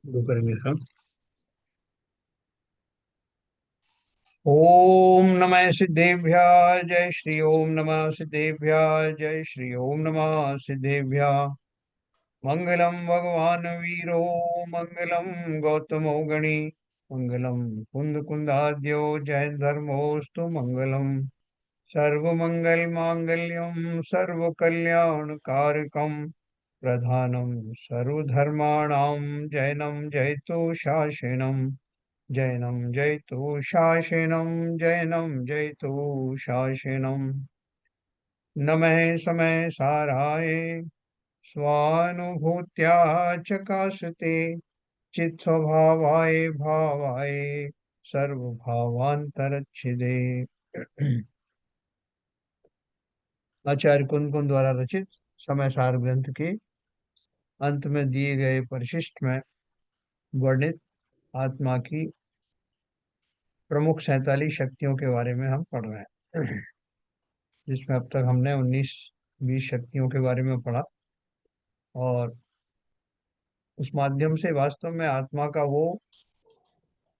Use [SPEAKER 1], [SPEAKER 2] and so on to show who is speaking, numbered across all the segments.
[SPEAKER 1] शुरू करेंगे हम। ओम नमः सिद्धेभ्यः जय श्री ओम नमः सिद्धेभ्यः जय श्री ओम नमः सिद्धेभ्यः। मंगलम भगवान वीरो मंगलम गौतमो गणी मंगलम कुंद कुंदाद्यो जय धर्मोस्तु मंगलम। सर्वमंगल मांगल्यम सर्व कल्याण कारकम प्रधानम सर्वधर्माणां जैनम जयतु शासनम। जैनम जयतु शासनम जैनम जयतु शासनम। नमः समय साराय स्वानुभूत्या चकाशते चित्स्वभावाय भावाय सर्वभावांतरच्छिदे। आचार्य कुंद कुंद द्वारा रचित समय सार ग्रंथ के अंत में दिए गए परिशिष्ट में वर्णित आत्मा की प्रमुख 47 शक्तियों के बारे में हम पढ़ रहे हैं, जिसमें अब तक हमने 19-20 शक्तियों के बारे में पढ़ा। और उस माध्यम से वास्तव में आत्मा का वो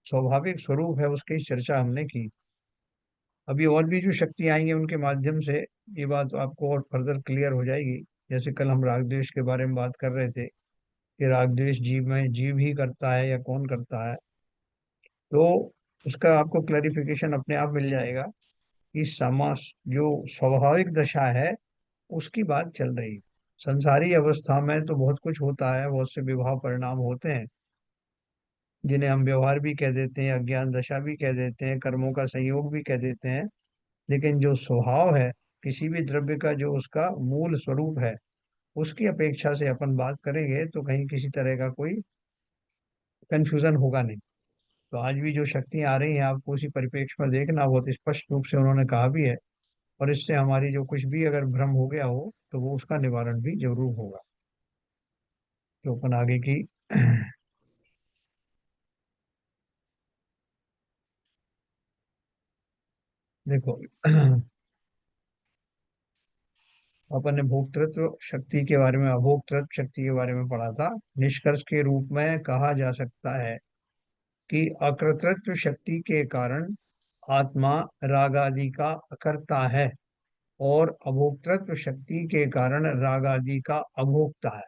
[SPEAKER 1] स्वाभाविक स्वरूप है, उसकी चर्चा हमने की। अभी और भी जो शक्ति आएंगी उनके माध्यम से ये बात आपको और फर्दर क्लियर हो जाएगी। जैसे कल हम राग द्वेष के बारे में बात कर रहे थे कि राग द्वेष जीव में जीव ही करता है या कौन करता है, तो उसका आपको क्लैरिफिकेशन अपने आप मिल जाएगा कि समास जो स्वाभाविक दशा है उसकी बात चल रही है। संसारी अवस्था में तो बहुत कुछ होता है, बहुत से विभाव परिणाम होते हैं जिन्हें हम व्यवहार भी कह देते हैं, अज्ञान दशा भी कह देते हैं, कर्मों का संयोग भी कह देते हैं। लेकिन जो स्वभाव है किसी भी द्रव्य का, जो उसका मूल स्वरूप है, उसकी अपेक्षा से अपन बात करेंगे तो कहीं किसी तरह का कोई कंफ्यूजन होगा नहीं। तो आज भी जो शक्तियां आ रही हैं आपको उसी परिप्रेक्ष्य में देखना, बहुत स्पष्ट रूप से उन्होंने कहा भी है। और इससे हमारी जो कुछ भी अगर भ्रम हो गया हो तो वो उसका निवारण भी जरूर होगा। तो अपन आगे की देखो, अपन ने भोक्तृत्व शक्ति के बारे में, अभोक्तृत्व शक्ति के बारे में पढ़ा था। निष्कर्ष के रूप में कहा जा सकता है कि अकृतृत्व शक्ति के कारण आत्मा राग आदि का अकर्ता है और अभोक्तृत्व शक्ति के कारण राग आदि का अभोक्ता है।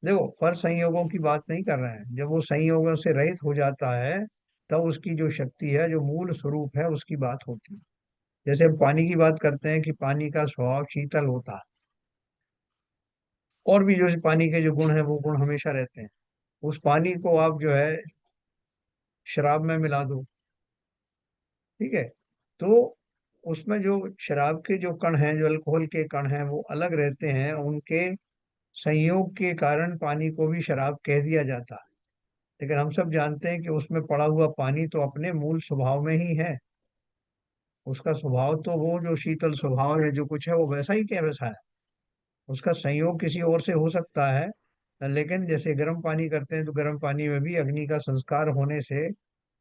[SPEAKER 1] देखो, पर संयोगों की बात नहीं कर रहे हैं। जब वो संयोगों से रहित हो जाता है तब उसकी जो शक्ति है, जो मूल स्वरूप है, उसकी बात होती है। जैसे हम पानी की बात करते हैं कि पानी का स्वभाव शीतल होता है, और भी जो पानी के जो गुण है वो गुण हमेशा रहते हैं। उस पानी को आप जो है शराब में मिला दो, ठीक है, तो उसमें जो शराब के जो कण हैं, जो अल्कोहल के कण हैं, वो अलग रहते हैं। उनके संयोग के कारण पानी को भी शराब कह दिया जाता है। लेकिन हम सब जानते हैं कि उसमें पड़ा हुआ पानी तो अपने मूल स्वभाव में ही है। उसका स्वभाव तो वो जो शीतल स्वभाव है, जो कुछ है, वो वैसा ही क्या वैसा है। उसका संयोग किसी और से हो सकता है, लेकिन जैसे गर्म पानी करते हैं तो गर्म पानी में भी अग्नि का संस्कार होने से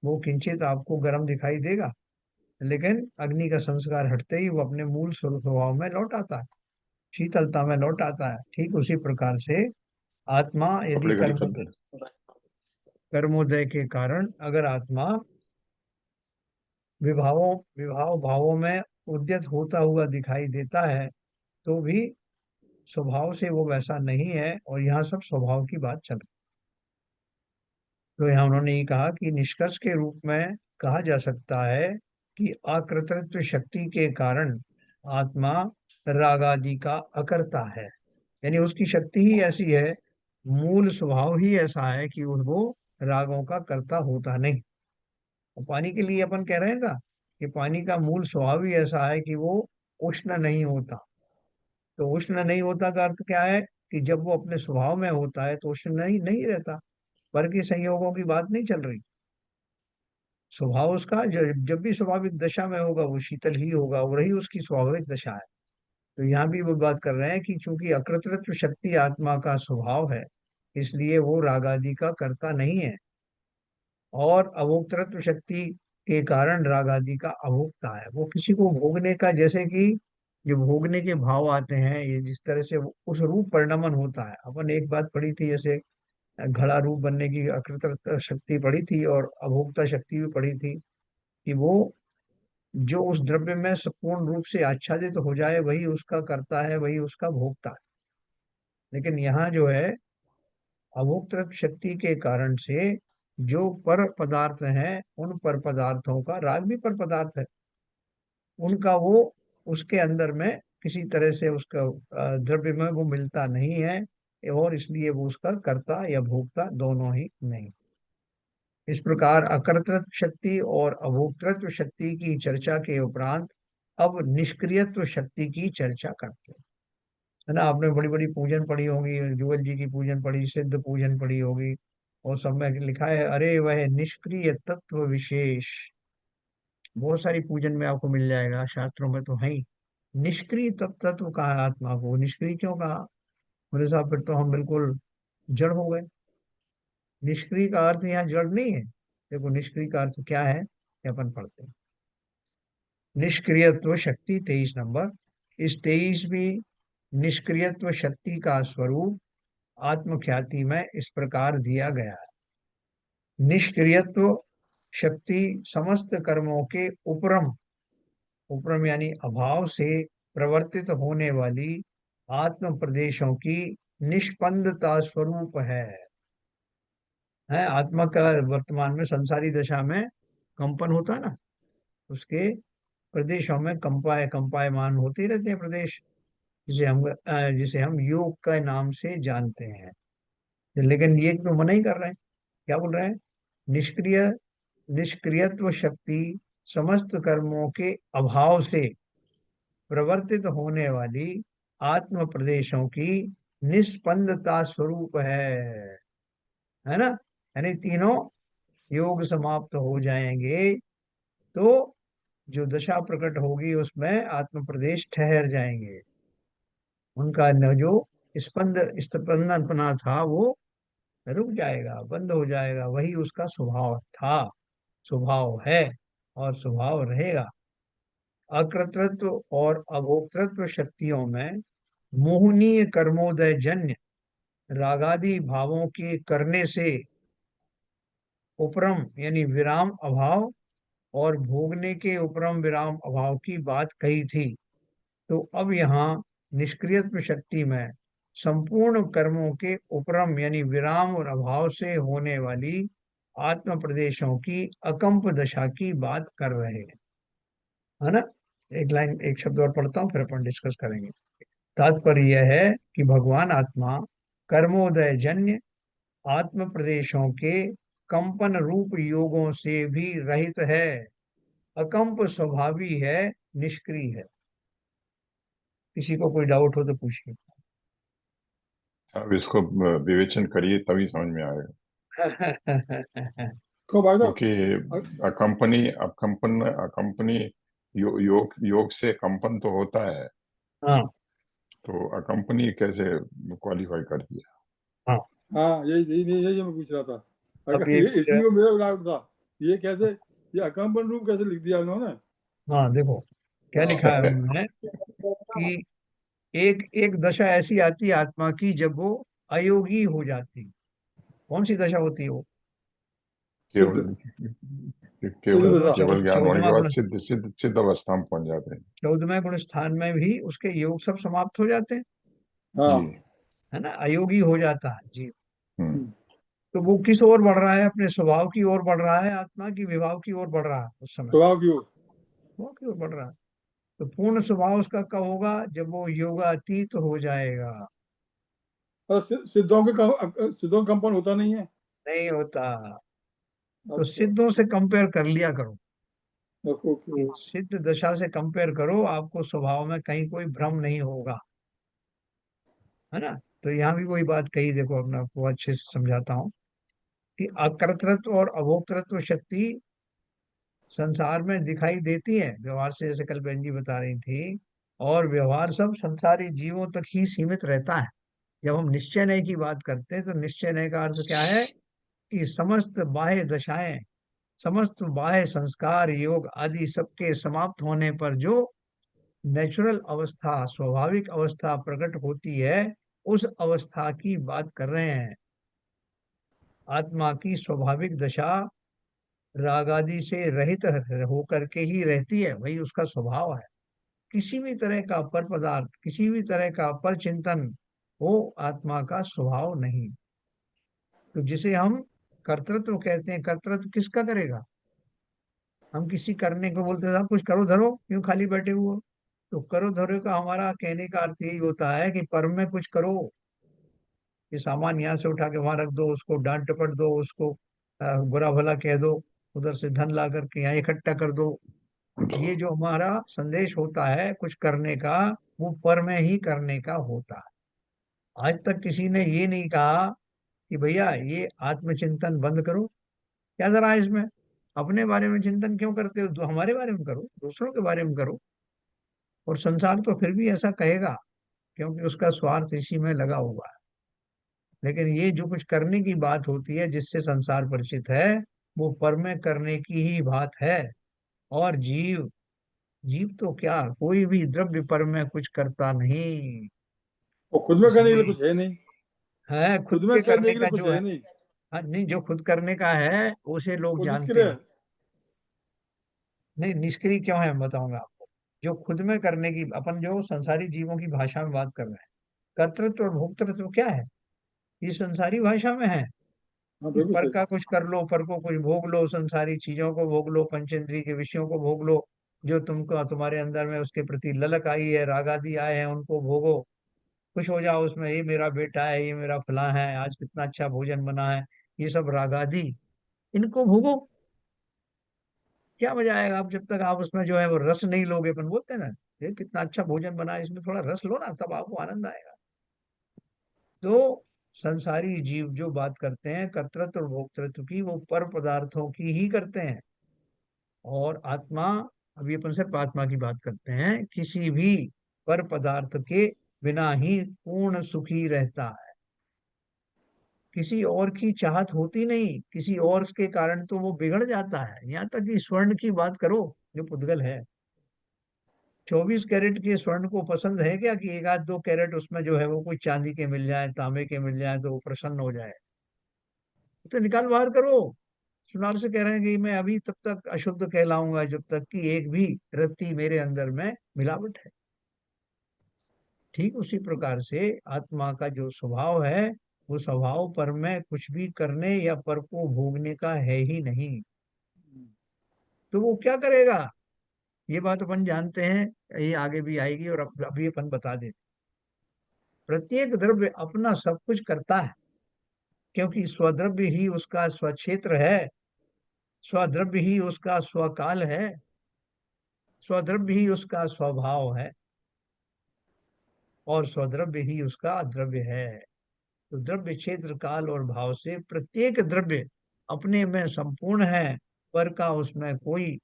[SPEAKER 1] वो किंचित आपको गर्म दिखाई देगा, लेकिन अग्नि का संस्कार हटते ही वो अपने मूल स्वभाव में लौट आता है, शीतलता में लौट आता है। ठीक उसी प्रकार से आत्मा यदि
[SPEAKER 2] कपड़े का निकल दे।
[SPEAKER 1] कर्मोदय के कारण अगर आत्मा विभावों विभाव भावों में उद्यत होता हुआ दिखाई देता है तो भी स्वभाव से वो वैसा नहीं है। और यहाँ सब स्वभाव की बात चल रही। तो यहाँ उन्होंने ये कहा कि निष्कर्ष के रूप में कहा जा सकता है कि अकृतृत्व शक्ति के कारण आत्मा राग आदि का अकर्ता है। यानी उसकी शक्ति ही ऐसी है, मूल स्वभाव ही ऐसा है कि वो रागों का कर्ता होता नहीं। और पानी के लिए अपन कह रहे हैं था कि पानी का मूल स्वभाव ही ऐसा है कि वो उष्ण नहीं होता। तो उष्ण नहीं होता का अर्थ क्या है कि जब वो अपने स्वभाव में होता है तो उष्ण नहीं नहीं रहता। पर के संयोगों की बात नहीं चल रही। स्वभाव उसका जब भी स्वाभाविक दशा में होगा वो शीतल ही होगा, और वही उसकी स्वाभाविक दशा है। तो यहाँ भी वो बात कर रहे हैं कि चूंकि अकृतृत्व शक्ति आत्मा का स्वभाव है, इसलिए वो राग आदि का कर्ता नहीं है। और अभोक्तृत्व शक्ति के कारण राग आदि का अभोक्ता है। वो किसी को भोगने का, जैसे कि जो भोगने के भाव आते हैं, ये जिस तरह से उस रूप परिणमन होता है। अपन एक बात पढ़ी थी, जैसे घड़ा रूप बनने की अकृत शक्ति पड़ी थी और अभोक्ता शक्ति भी पड़ी थी, कि वो जो उस द्रव्य में संपूर्ण रूप से आच्छादित हो जाए वही उसका कर्ता है, वही उसका भोक्ता है। लेकिन यहाँ जो है, अभोक्तृ शक्ति के कारण से जो पर पदार्थ हैं, उन पर पदार्थों का, राग भी पर पदार्थ है, उनका वो उसके अंदर में किसी तरह से उसका द्रव्य में वो मिलता नहीं है, और इसलिए वो उसका कर्ता या भोक्ता दोनों ही नहीं। इस प्रकार अकर्तृत्व शक्ति और अभोक्तृत्व शक्ति की चर्चा के उपरांत अब निष्क्रियत्व शक्ति की चर्चा करते हैं। है ना, आपने बड़ी बड़ी पूजन पढ़ी होगी, जुगल जी की पूजन पढ़ी, सिद्ध पूजन पढ़ी होगी, और सब में लिखा है अरे वह निष्क्रिय तत्व विशेष। बहुत सारी पूजन में आपको मिल जाएगा, शास्त्रों में तो है ही। निष्क्रिय तत्व कहा है आत्मा को, निष्क्रिय क्यों कहा? बोले साहब फिर तो हम बिल्कुल जड़ हो गए। निष्क्रिय का अर्थ यहाँ जड़ नहीं है। देखो निष्क्रिय का अर्थ क्या है, ये अपन पढ़ते हैं। निष्क्रियत्व शक्ति 23 नंबर। इस 23वीं निष्क्रियत्व शक्ति का स्वरूप आत्मख्याति में इस प्रकार दिया गया है। निष्क्रियत्व शक्ति समस्त कर्मों के उपरम, उपरम यानी अभाव से प्रवर्तित होने वाली आत्म प्रदेशों की निष्पंदता स्वरूप है। आत्मा का वर्तमान में संसारी दशा में कंपन होता है ना, उसके प्रदेशों में कंपाए कंपायमान होते रहते हैं प्रदेश, जिसे हम योग का नाम से जानते हैं। लेकिन ये तो मना ही कर रहे हैं। क्या बोल रहे हैं? निष्क्रिय निष्क्रियत्व शक्ति समस्त कर्मों के अभाव से प्रवर्तित होने वाली आत्म प्रदेशों की निष्पंदता स्वरूप है ना। यानी तीनों योग समाप्त हो जाएंगे तो जो दशा प्रकट होगी उसमें आत्म प्रदेश ठहर जाएंगे। उनका जो स्पंद स्पंदनपना था वो रुक जाएगा, बंद हो जाएगा। वही उसका स्वभाव था, स्वभाव है और स्वभाव रहेगा। अकृतृत्व और अभोक्तृत्व शक्तियों में मोहनीय कर्मोदय जन्य रागादि भावों के करने से उपरम यानी विराम अभाव और भोगने के उपरम विराम अभाव की बात कही थी। तो अब यहाँ निष्क्रियत्व शक्ति में संपूर्ण कर्मों के उपरम यानी विराम और अभाव से होने वाली आत्म प्रदेशों की अकंप दशा की बात कर रहे हैं। है ना। एक लाइन, एक शब्द और पढ़ता हूँ फिर अपन डिस्कस करेंगे। तात्पर्य यह है कि भगवान आत्मा कर्मोदय जन्य आत्म प्रदेशों के कंपन रूप योगों से भी रहित है, अकंप स्वभावी है, निष्क्रिय है। किसी को कोई डाउट हो तो पूछिए।
[SPEAKER 2] अब इसको विवेचन करिए तभी समझ में आएगा।
[SPEAKER 3] को भाई साहब,
[SPEAKER 2] क्योंकि अकंपनी योग योग से कंपन तो होता है,
[SPEAKER 1] हाँ
[SPEAKER 2] तो अकंपनी कैसे क्वालिफाई कर दिया?
[SPEAKER 1] हाँ।
[SPEAKER 3] हाँ यही यही यही मैं पूछ रहा था।
[SPEAKER 1] अब
[SPEAKER 3] अगर
[SPEAKER 1] ये
[SPEAKER 3] ये इसी को मेरा डाउट था, ये कैसे, ये अकम्पन रूप कैसे लिख दिया उन्होंने?
[SPEAKER 1] हाँ देखो क्या लिखा है उन्होंने, कि एक एक दशा ऐसी आती है आत्मा की जब वो अयोगी हो जाती। कौन सी दशा होती है वो?
[SPEAKER 3] सिद्ध,
[SPEAKER 2] केवल
[SPEAKER 3] सिद्ध
[SPEAKER 2] केवल
[SPEAKER 3] दशा।
[SPEAKER 2] केवल ज्ञान होने
[SPEAKER 1] चौदहवा
[SPEAKER 2] के बाद
[SPEAKER 1] गुण,
[SPEAKER 2] सिद्ध सिद्ध सिद्ध अवस्था में पहुंच जाते हैं।
[SPEAKER 1] 14वें गुण स्थान में भी उसके योग सब समाप्त हो जाते हैं।
[SPEAKER 2] जी।
[SPEAKER 3] हाँ।
[SPEAKER 1] है ना, अयोगी हो जाता है जी।
[SPEAKER 2] हम्म।
[SPEAKER 3] हम्म,
[SPEAKER 1] तो वो किस ओर बढ़ रहा है? अपने स्वभाव की ओर बढ़ रहा है आत्मा, की विभाव की ओर बढ़ रहा है उस समय?
[SPEAKER 3] स्वभाव की ओर।
[SPEAKER 1] स्वभाव की ओर बढ़ रहा है। तो पूर्ण स्वभाव उसका कब होगा? जब वो योगातीत हो जाएगा।
[SPEAKER 3] और सिद्धों के सिद्धों का कंपन होता नहीं है।
[SPEAKER 1] नहीं होता। तो
[SPEAKER 3] अच्छा।
[SPEAKER 1] सिद्धों से कंपेयर कर लिया करो,
[SPEAKER 3] ओके ओके।
[SPEAKER 1] कि सिद्ध दशा से कंपेयर करो, आपको स्वभाव में कहीं कोई भ्रम नहीं होगा। है ना। तो यहाँ भी वही बात कही, देखो अपना आपको अच्छे से समझाता हूँ, कि अकर्तृत्व और अभोक्तृत्व शक्ति संसार में दिखाई देती है व्यवहार से, जैसे कल बहन जी बता रही थी। और व्यवहार सब संसारी जीवों तक ही सीमित रहता है। जब हम निश्चय नय की बात करते हैं तो निश्चय नय का अर्थ क्या है? कि समस्त बाह्य दशाएं, समस्त बाह्य संस्कार योग आदि सबके समाप्त होने पर जो नेचुरल अवस्था, स्वाभाविक अवस्था प्रकट होती है, उस अवस्था की बात कर रहे हैं। आत्मा की स्वाभाविक दशा राग आदि से रहित होकर के ही रहती है, वही उसका स्वभाव है। किसी भी तरह का पर पदार्थ, किसी भी तरह का पर चिंतन, वो आत्मा का स्वभाव नहीं। तो जिसे हम कर्तृत्व कहते हैं, कर्तृत्व किसका करेगा? हम किसी करने को बोलते हैं, "साहब कुछ करो धरो, क्यों खाली बैठे हुए हो?" तो करो धरो का हमारा कहने का अर्थ यही होता है कि पर में कुछ करो। ये सामान यहाँ से उठा के वहां रख दो, उसको डांट टपट दो, उसको बुरा भला कह दो, उधर से धन ला करके यहाँ इकट्ठा कर दो। ये जो हमारा संदेश होता है कुछ करने का, वो पर में ही करने का होता है। आज तक किसी ने ये नहीं कहा कि भैया ये आत्मचिंतन बंद करो। क्या जरा है इसमें? अपने बारे में चिंतन क्यों करते हो? हमारे बारे में करो, दूसरों के बारे में करो। और संसार तो फिर भी ऐसा कहेगा, क्योंकि उसका स्वार्थ इसी में लगा हुआ है। लेकिन ये जो कुछ करने की बात होती है जिससे संसार परिचित है, वो पर में करने की ही बात है। और जीव, जीव तो क्या, कोई भी द्रव्य पर में कुछ करता नहीं।
[SPEAKER 3] और खुद में करने के लिए
[SPEAKER 1] इसलिए
[SPEAKER 3] कुछ है नहीं,
[SPEAKER 1] है खुद
[SPEAKER 3] खुद में
[SPEAKER 1] के
[SPEAKER 3] करने
[SPEAKER 1] करने
[SPEAKER 3] के
[SPEAKER 1] का
[SPEAKER 3] लिए कुछ
[SPEAKER 1] जो है।
[SPEAKER 3] है नहीं।
[SPEAKER 1] हाँ, नहीं, जो खुद करने का है उसे लोग
[SPEAKER 3] वो
[SPEAKER 1] जानते
[SPEAKER 3] निष्क्रिय
[SPEAKER 1] हैं।
[SPEAKER 3] है।
[SPEAKER 1] नहीं, निष्क्रिय क्यों है, मैं बताऊंगा आपको। जो खुद में करने की, अपन जो संसारी जीवों की भाषा में बात कर रहे हैं, कर्तृत्व और भोक्तृत्व क्या है, ये संसारी भाषा में है।
[SPEAKER 3] हाँ
[SPEAKER 1] कि
[SPEAKER 3] बिल्कुल
[SPEAKER 1] पर
[SPEAKER 3] सही।
[SPEAKER 1] का कुछ कर लो, पर को कुछ भोग लो, संसारी चीजों को भोग लो, पंचेंद्रिय के विषयों को भोग लो। जो तुमको, तुम्हारे अंदर में उसके प्रति ललक आई है, राग आदि आए हैं, उनको भोगो। खुश हो जाओ उसमें, ये मेरा बेटा है, ये मेरा फलां है, आज कितना अच्छा भोजन बना है। ये सब राग आदि, इनको भोगो। क्या मजा आएगा आप जब तक आप उसमें जो है वो रस नहीं लोगे। अपन बोलते हैं ना, ये कितना अच्छा भोजन बना है, इसमें थोड़ा रस लो ना, तब आपको आनंद आएगा। तो संसारी जीव जो बात करते हैं कर्तृत्व और भोक्तृत्व की, वो पर पदार्थों की ही करते हैं। और आत्मा, अभी अपन सिर्फ आत्मा की बात करते हैं, किसी भी पर पदार्थ के बिना ही पूर्ण सुखी रहता है। किसी और की चाहत होती नहीं, किसी और के कारण तो वो बिगड़ जाता है। यहाँ तक कि स्वर्ण की बात करो, जो पुद्गल है, 24 कैरेट के स्वर्ण को पसंद है क्या कि एक आध दो कैरेट उसमें जो है वो कोई चांदी के मिल जाए, तांबे के मिल जाए, तो वो प्रसन्न हो जाए? तो निकाल बाहर करो। सुनार से कह रहे हैं कि मैं अभी तब तक अशुद्ध कहलाऊंगा जब तक कि एक भी रत्ती मेरे अंदर में मिलावट है। ठीक उसी प्रकार से आत्मा का जो स्वभाव है, वो स्वभाव पर में कुछ भी करने या पर को भोगने का है ही नहीं। तो वो क्या करेगा, ये बात अपन जानते हैं, ये आगे भी आएगी और अभी अपन बता देते। प्रत्येक द्रव्य अपना सब कुछ करता है, क्योंकि स्वद्रव्य ही उसका स्वक्षेत्र है, स्वद्रव्य ही उसका स्वकाल है, स्वद्रव्य ही उसका स्वभाव है, और स्वद्रव्य ही उसका द्रव्य है। तो द्रव्य, क्षेत्र, काल और भाव से प्रत्येक द्रव्य अपने में संपूर्ण है। पर का उसमें कोई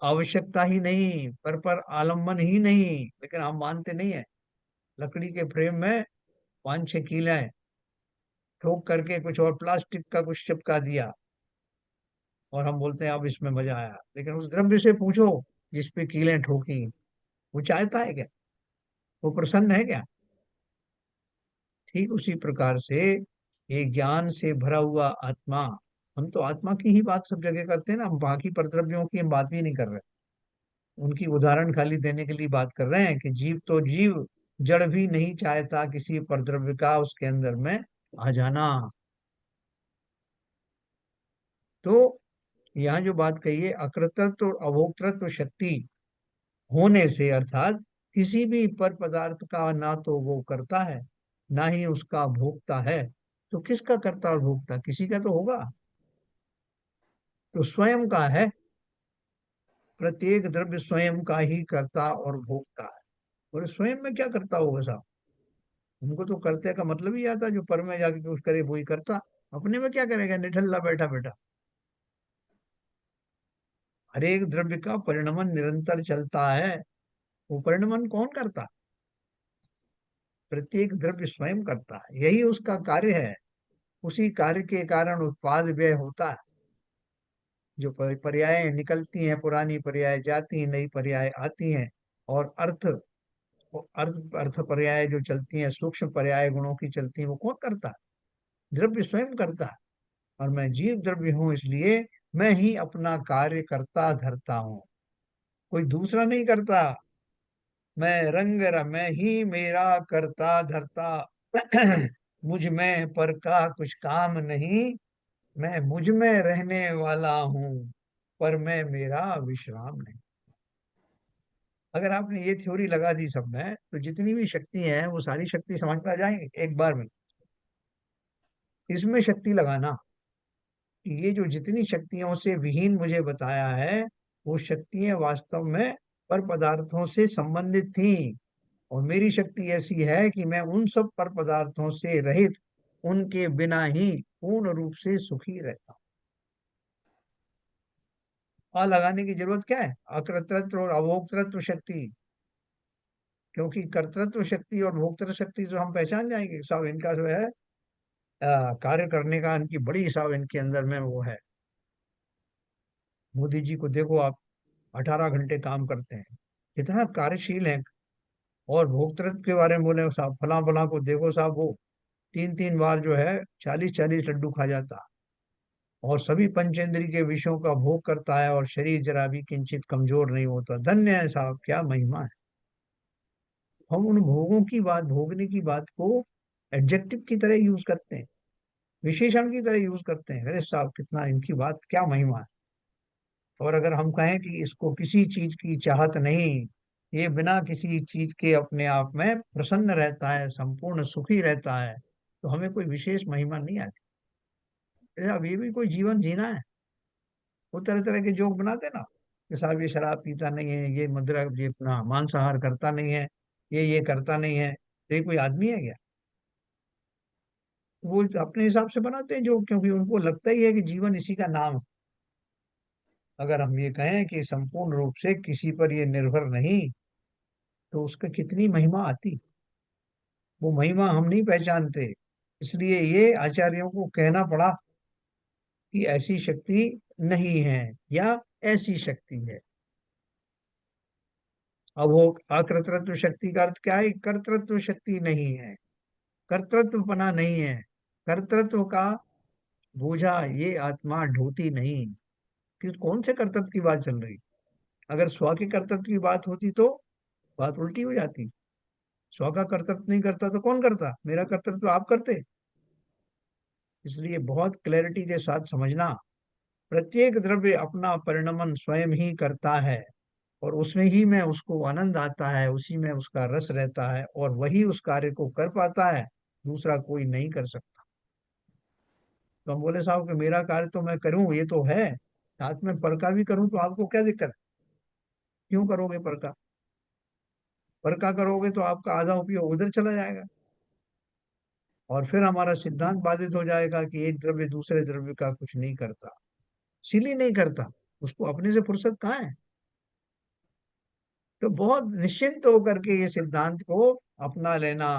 [SPEAKER 1] आवश्यकता ही नहीं, पर आलम्बन ही नहीं। लेकिन हम मानते नहीं है। लकड़ी के फ्रेम में 5-6 कीलें ठोक करके कुछ और प्लास्टिक का कुछ चिपका दिया, और हम बोलते हैं अब इसमें मजा आया। लेकिन उस द्रव्य से पूछो जिस पे कीलें ठोकी, वो चाहता है क्या? वो प्रसन्न है क्या? ठीक उसी प्रकार से ये ज्ञान से भरा हुआ आत्मा, हम तो आत्मा की ही बात सब जगह करते हैं ना, हम बाकी परद्रव्यों की हम बात भी नहीं कर रहे। उनकी उदाहरण खाली देने के लिए बात कर रहे हैं कि जीव तो जीव जड़ भी नहीं चाहता किसी परद्रव्य का उसके अंदर में आ जाना। तो यहाँ जो बात कही है, अकृतत्व और अभोक्तृत्व शक्ति होने से, अर्थात किसी भी पर पदार्थ का ना तो वो करता है, ना ही उसका भोगता है। तो किसका करता और भोगता? किसी का तो होगा। तो स्वयं का है। प्रत्येक द्रव्य स्वयं का ही करता और भोगता है। और स्वयं में क्या करता होगा साहब? उनको तो करते का मतलब ही आता, जो पर में जाके कुछ करे वही करता। अपने में क्या करेगा निठल्ला बैठा बैठा? हर एक द्रव्य का परिणमन निरंतर चलता है। वो परिणमन कौन करता? प्रत्येक द्रव्य स्वयं करता है, यही उसका कार्य है। उसी कार्य के कारण उत्पाद व्यय होता है। जो पर्याय निकलती हैं, पुरानी पर्याय जाती हैं, नई पर्याय आती हैं। और अर्थ, अर्थ अर्थ पर्याय जो चलती हैं, सूक्ष्म पर्याय गुणों की चलती हैं, वो कौन करता है? द्रव्य स्वयं करता है, और मैं जीव द्रव्य हूं, इसलिए मैं ही अपना कार्य करता धरता हूँ, कोई दूसरा नहीं करता। मैं ही मेरा करता धरता। मुझ में पर का कुछ काम नहीं, मैं मुझ में रहने वाला हूँ, पर मैं मेरा विश्राम नहीं। अगर आपने ये थ्योरी लगा दी सब में, तो जितनी भी शक्ति है वो सारी शक्ति समझ में आ जाएंगे एक बार में। इसमें शक्ति लगाना कि ये जो जितनी शक्तियों से विहीन मुझे बताया है, वो शक्तियां वास्तव में पर पदार्थों से संबंधित थी, और मेरी शक्ति ऐसी है कि मैं उन सब पर पदार्थों से रहित, उनके बिना ही पूर्ण रूप से सुखी रहता हूँ। आ लगाने की जरूरत क्या है? अकर्तृत्व और अभोक्तृत्व शक्ति। क्योंकि कर्तृत्व शक्ति और भोक्तृ शक्ति जो हम पहचान जाएंगे, सब इनका जो है कार्य करने का, इनकी बड़ी सब इनके अंदर में वो है। मोदी जी को देखो आप, 18 घंटे काम करते हैं, कितना कार्यशील है। और भोक्तृत्व के बारे में बोले साहब, फला फला को देखो साहब, वो 3 3 बार जो है 40 40 लड्डू खा जाता, और सभी पंचेंद्रिय के विषयों का भोग करता है, और शरीर जरा भी किंचित कमजोर नहीं होता। धन्य है साहब, क्या महिमा है। हम उन भोगों की बात, भोगने की बात को एडजेक्टिव की तरह यूज करते हैं, विशेषण की तरह यूज करते हैं। अरे साहब, कितना इनकी बात, क्या महिमा है। और अगर हम कहें कि इसको किसी चीज की चाहत नहीं, ये बिना किसी चीज के अपने आप में प्रसन्न रहता है, संपूर्ण सुखी रहता है, तो हमें कोई विशेष महिमा नहीं आती। अब ये भी कोई जीवन जीना है? वो तरह तरह के जोक बनाते ना, कि साहब ये शराब पीता नहीं है, ये मदिरा, ये अपना मांसाहार करता नहीं है, ये करता नहीं है, तो ये कोई आदमी है क्या? वो अपने हिसाब से बनाते हैं जो, क्योंकि उनको लगता ही है कि जीवन इसी का नाम है। अगर हम ये कहें कि संपूर्ण रूप से किसी पर ये निर्भर नहीं, तो उसका कितनी महिमा आती। वो महिमा हम नहीं पहचानते, इसलिए ये आचार्यों को कहना पड़ा कि ऐसी शक्ति नहीं है, या ऐसी शक्ति है। अब वो अकर्तृत्व शक्ति का अर्थ क्या है? कर्तृत्व शक्ति नहीं है, कर्तृत्वपना नहीं है, कर्तृत्व का बोझा ये आत्मा ढोती नहीं। कि कौन से कर्तृत्व की बात चल रही? अगर स्व के कर्तृत्व की बात होती तो बात उल्टी हो जाती। स्व का कर्तृत्व नहीं करता तो कौन करता? मेरा कर्तृत्व आप करते। इसलिए बहुत क्लैरिटी के साथ समझना, प्रत्येक द्रव्य अपना परिणमन स्वयं ही करता है, और उसमें ही में उसको आनंद आता है, उसी में उसका रस रहता है, और वही उस कार्य को कर पाता है, दूसरा कोई नहीं कर सकता। तो हम बोले साहब कि मेरा कार्य तो मैं करूं, ये तो है, साथ में पर का भी करूं, तो आपको क्या दिक्कत है? क्यों करोगे पर का? पर का करोगे तो आपका आधा उपयोग उधर चला जाएगा, और फिर हमारा सिद्धांत बाधित हो जाएगा कि एक द्रव्य दूसरे द्रव्य का कुछ नहीं करता। इसीलिए नहीं करता, उसको अपने से फुर्सत कहाँ है। तो बहुत निश्चिंत होकर के ये सिद्धांत को अपना लेना।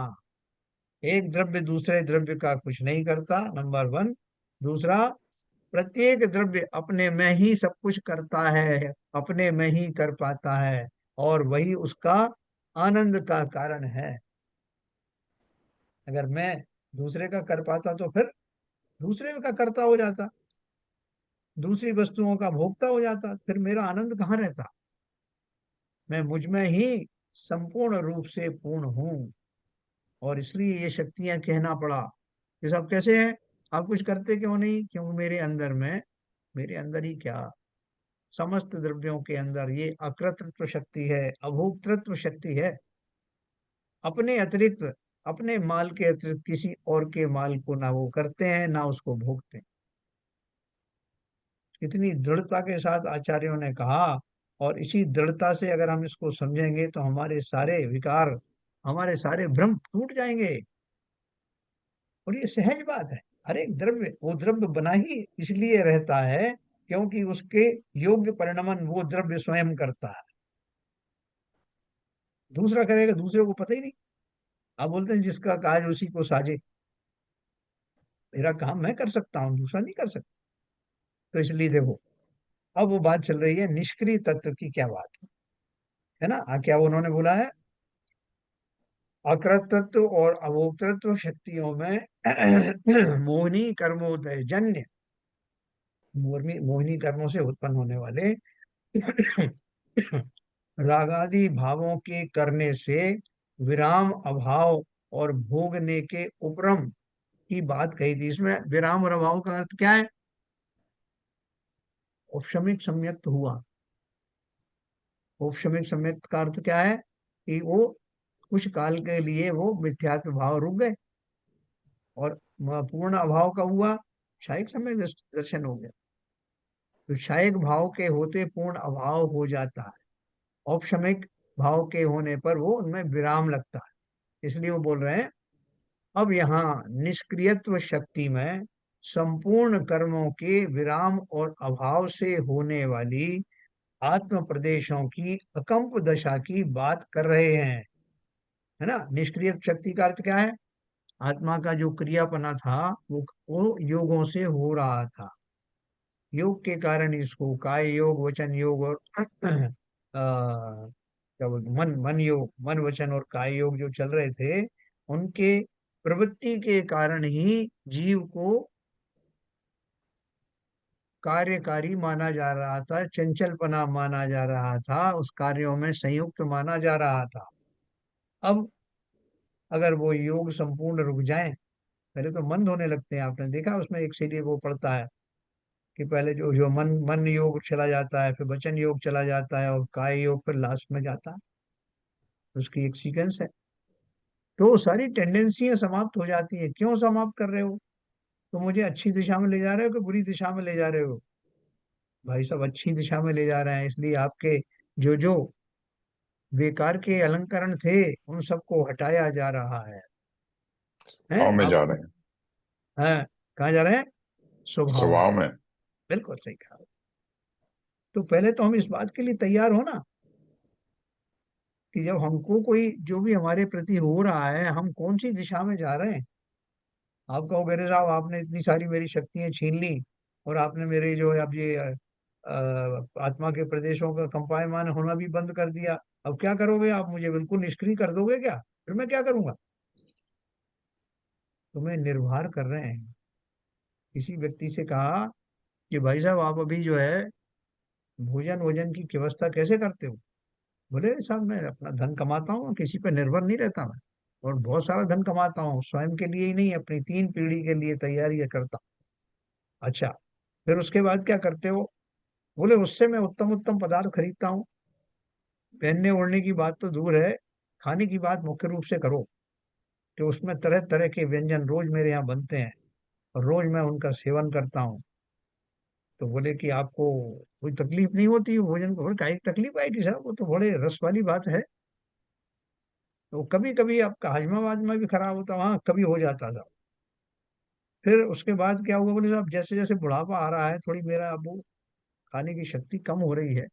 [SPEAKER 1] एक द्रव्य दूसरे द्रव्य का कुछ नहीं करता, नंबर वन। दूसरा, प्रत्येक द्रव्य अपने में ही सब कुछ करता है, अपने में ही कर पाता है, और वही उसका आनंद का कारण है। अगर मैं दूसरे का कर पाता तो फिर दूसरे का कर्ता हो जाता, दूसरी वस्तुओं का भोक्ता हो जाता, फिर मेरा आनंद कहाँ रहता? मैं मुझ में ही संपूर्ण रूप से पूर्ण हूँ, और इसलिए ये शक्तियां कहना पड़ा। ये सब कैसे है? आप कुछ करते क्यों नहीं? क्यों? मेरे अंदर में, मेरे अंदर ही क्या, समस्त द्रव्यों के अंदर ये अकृतृत्व शक्ति है, अभोक्तृत्व शक्ति है। अपने अतिरिक्त, अपने माल के अतिरिक्त किसी और के माल को ना वो करते हैं, ना उसको भोगते हैं। इतनी दृढ़ता के साथ आचार्यों ने कहा, और इसी दृढ़ता से अगर हम इसको समझेंगे तो हमारे सारे विकार, हमारे सारे भ्रम टूट जाएंगे। और ये सहज बात है। हर एक द्रव्य वो द्रव्य बना ही इसलिए रहता है क्योंकि उसके योग्य परिणमन वो द्रव्य स्वयं करता है। दूसरा करेगा, दूसरे को पता ही नहीं। आप बोलते हैं जिसका काज उसी को साजे। मेरा काम मैं कर सकता हूँ, दूसरा नहीं कर सकता। तो इसलिए देखो, अब वो बात चल रही है निष्क्रिय तत्व की, क्या बात है ना? क्या उन्होंने बोला है? अकृतत्व और अभोक्तृत्व शक्तियों में मोहिनी कर्मोदय जन्य, मोहिनी कर्मों से उत्पन्न होने वाले रागादि भावों के करने से विराम अभाव और भोगने के उपरम की बात कही थी। इसमें विराम और अभाव का अर्थ क्या है? औपशमिक सम्यक्त हुआ। औपशमिक सम्यक्त का अर्थ क्या है? कि वो कुछ काल के लिए वो मिथ्यात्व भाव रुक गए, और पूर्ण अभाव का हुआ क्षायिक सम्यक दर्शन हो गया। तो क्षायिक भाव के होते पूर्ण अभाव हो जाता है, औपशमिक भाव के होने पर वो उनमें विराम लगता है। इसलिए वो बोल रहे हैं अब यहाँ निष्क्रियत्व शक्ति में संपूर्ण कर्मों के विराम और अभाव से होने वाली आत्म प्रदेशों की अकंप दशा की बात कर रहे हैं, है ना। निष्क्रिय शक्ति का अर्थ क्या है? आत्मा का जो क्रियापना था वो योगों से हो रहा था। योग के कारण इसको काय योग, वचन योग और क्या बोलते, मन योग, मन वचन और काय योग जो चल रहे थे, उनके प्रवृत्ति के कारण ही जीव को कार्यकारी माना जा रहा था, चंचलपना माना जा रहा था, उस कार्यों में संयुक्त माना जा रहा था। अब अगर वो योग संपूर्ण रुक जाएं, पहले तो मंद होने लगते हैं। आपने देखा उसमें एक सीढ़ी वो पड़ता है कि पहले जो जो मन मन योग चला जाता है, फिर वचन योग चला जाता है, और काय योग फिर लास्ट में जाता है। उसकी एक सीक्वेंस है। तो सारी टेंडेंसियां समाप्त हो जाती है। क्यों समाप्त कर रहे हो? तो मुझे अच्छी दिशा में ले जा रहे हो कि बुरी दिशा में ले जा रहे हो? भाई साहब अच्छी दिशा में ले जा रहे हैं, इसलिए आपके जो जो बेकार के अलंकरण थे उन सबको हटाया जा रहा है
[SPEAKER 2] भाव में
[SPEAKER 1] आप।
[SPEAKER 2] जा रहे हैं।
[SPEAKER 1] हैं, कहाँ जा रहे हैं? स्वभाव में।
[SPEAKER 2] स्वभाव में।
[SPEAKER 1] बिल्कुल सही कहा। तो पहले तो हम इस बात के लिए तैयार हो ना, कि जब हमको कोई जो भी हमारे प्रति हो रहा है, हम कौन सी दिशा में जा रहे हैं। आप कहोगे अरे साहब आपने इतनी सारी मेरी शक्तियां छीन ली, और आपने मेरे जो है अब ये आत्मा के प्रदेशों का कंपायमान होना भी बंद कर दिया। अब क्या करोगे आप? मुझे बिल्कुल निष्क्रिय कर दोगे क्या? फिर मैं क्या करूंगा? तुम्हें निर्भर कर रहे हैं। किसी व्यक्ति से कहा कि भाई साहब आप अभी जो है भोजन वोजन की व्यवस्था कैसे करते हो? बोले साहब मैं अपना धन कमाता हूँ, किसी पे निर्भर नहीं रहता मैं, और बहुत सारा धन कमाता हूँ, स्वयं के लिए ही नहीं अपनी 3 पीढ़ी के लिए तैयारियां करता हूँ। अच्छा, फिर उसके बाद क्या करते हो? बोले उससे मैं उत्तम उत्तम पदार्थ खरीदता हूँ। पहनने ओढ़ने की बात तो दूर है, खाने की बात मुख्य रूप से करो, कि उसमें तरह तरह के व्यंजन रोज मेरे यहाँ बनते हैं, और रोज मैं उनका सेवन करता हूँ। तो बोले कि आपको कोई तकलीफ नहीं होती है भोजन को? का एक तकलीफ आएगी साहब, वो तो बड़े रस वाली बात है। तो कभी कभी आपका हजमा वाजमा भी खराब होता, वहाँ कभी हो जाता था। फिर उसके बाद क्या हुआ? बोले साहब जैसे जैसे बुढ़ापा आ रहा है, थोड़ी मेरा अब वो खाने की शक्ति कम हो रही है।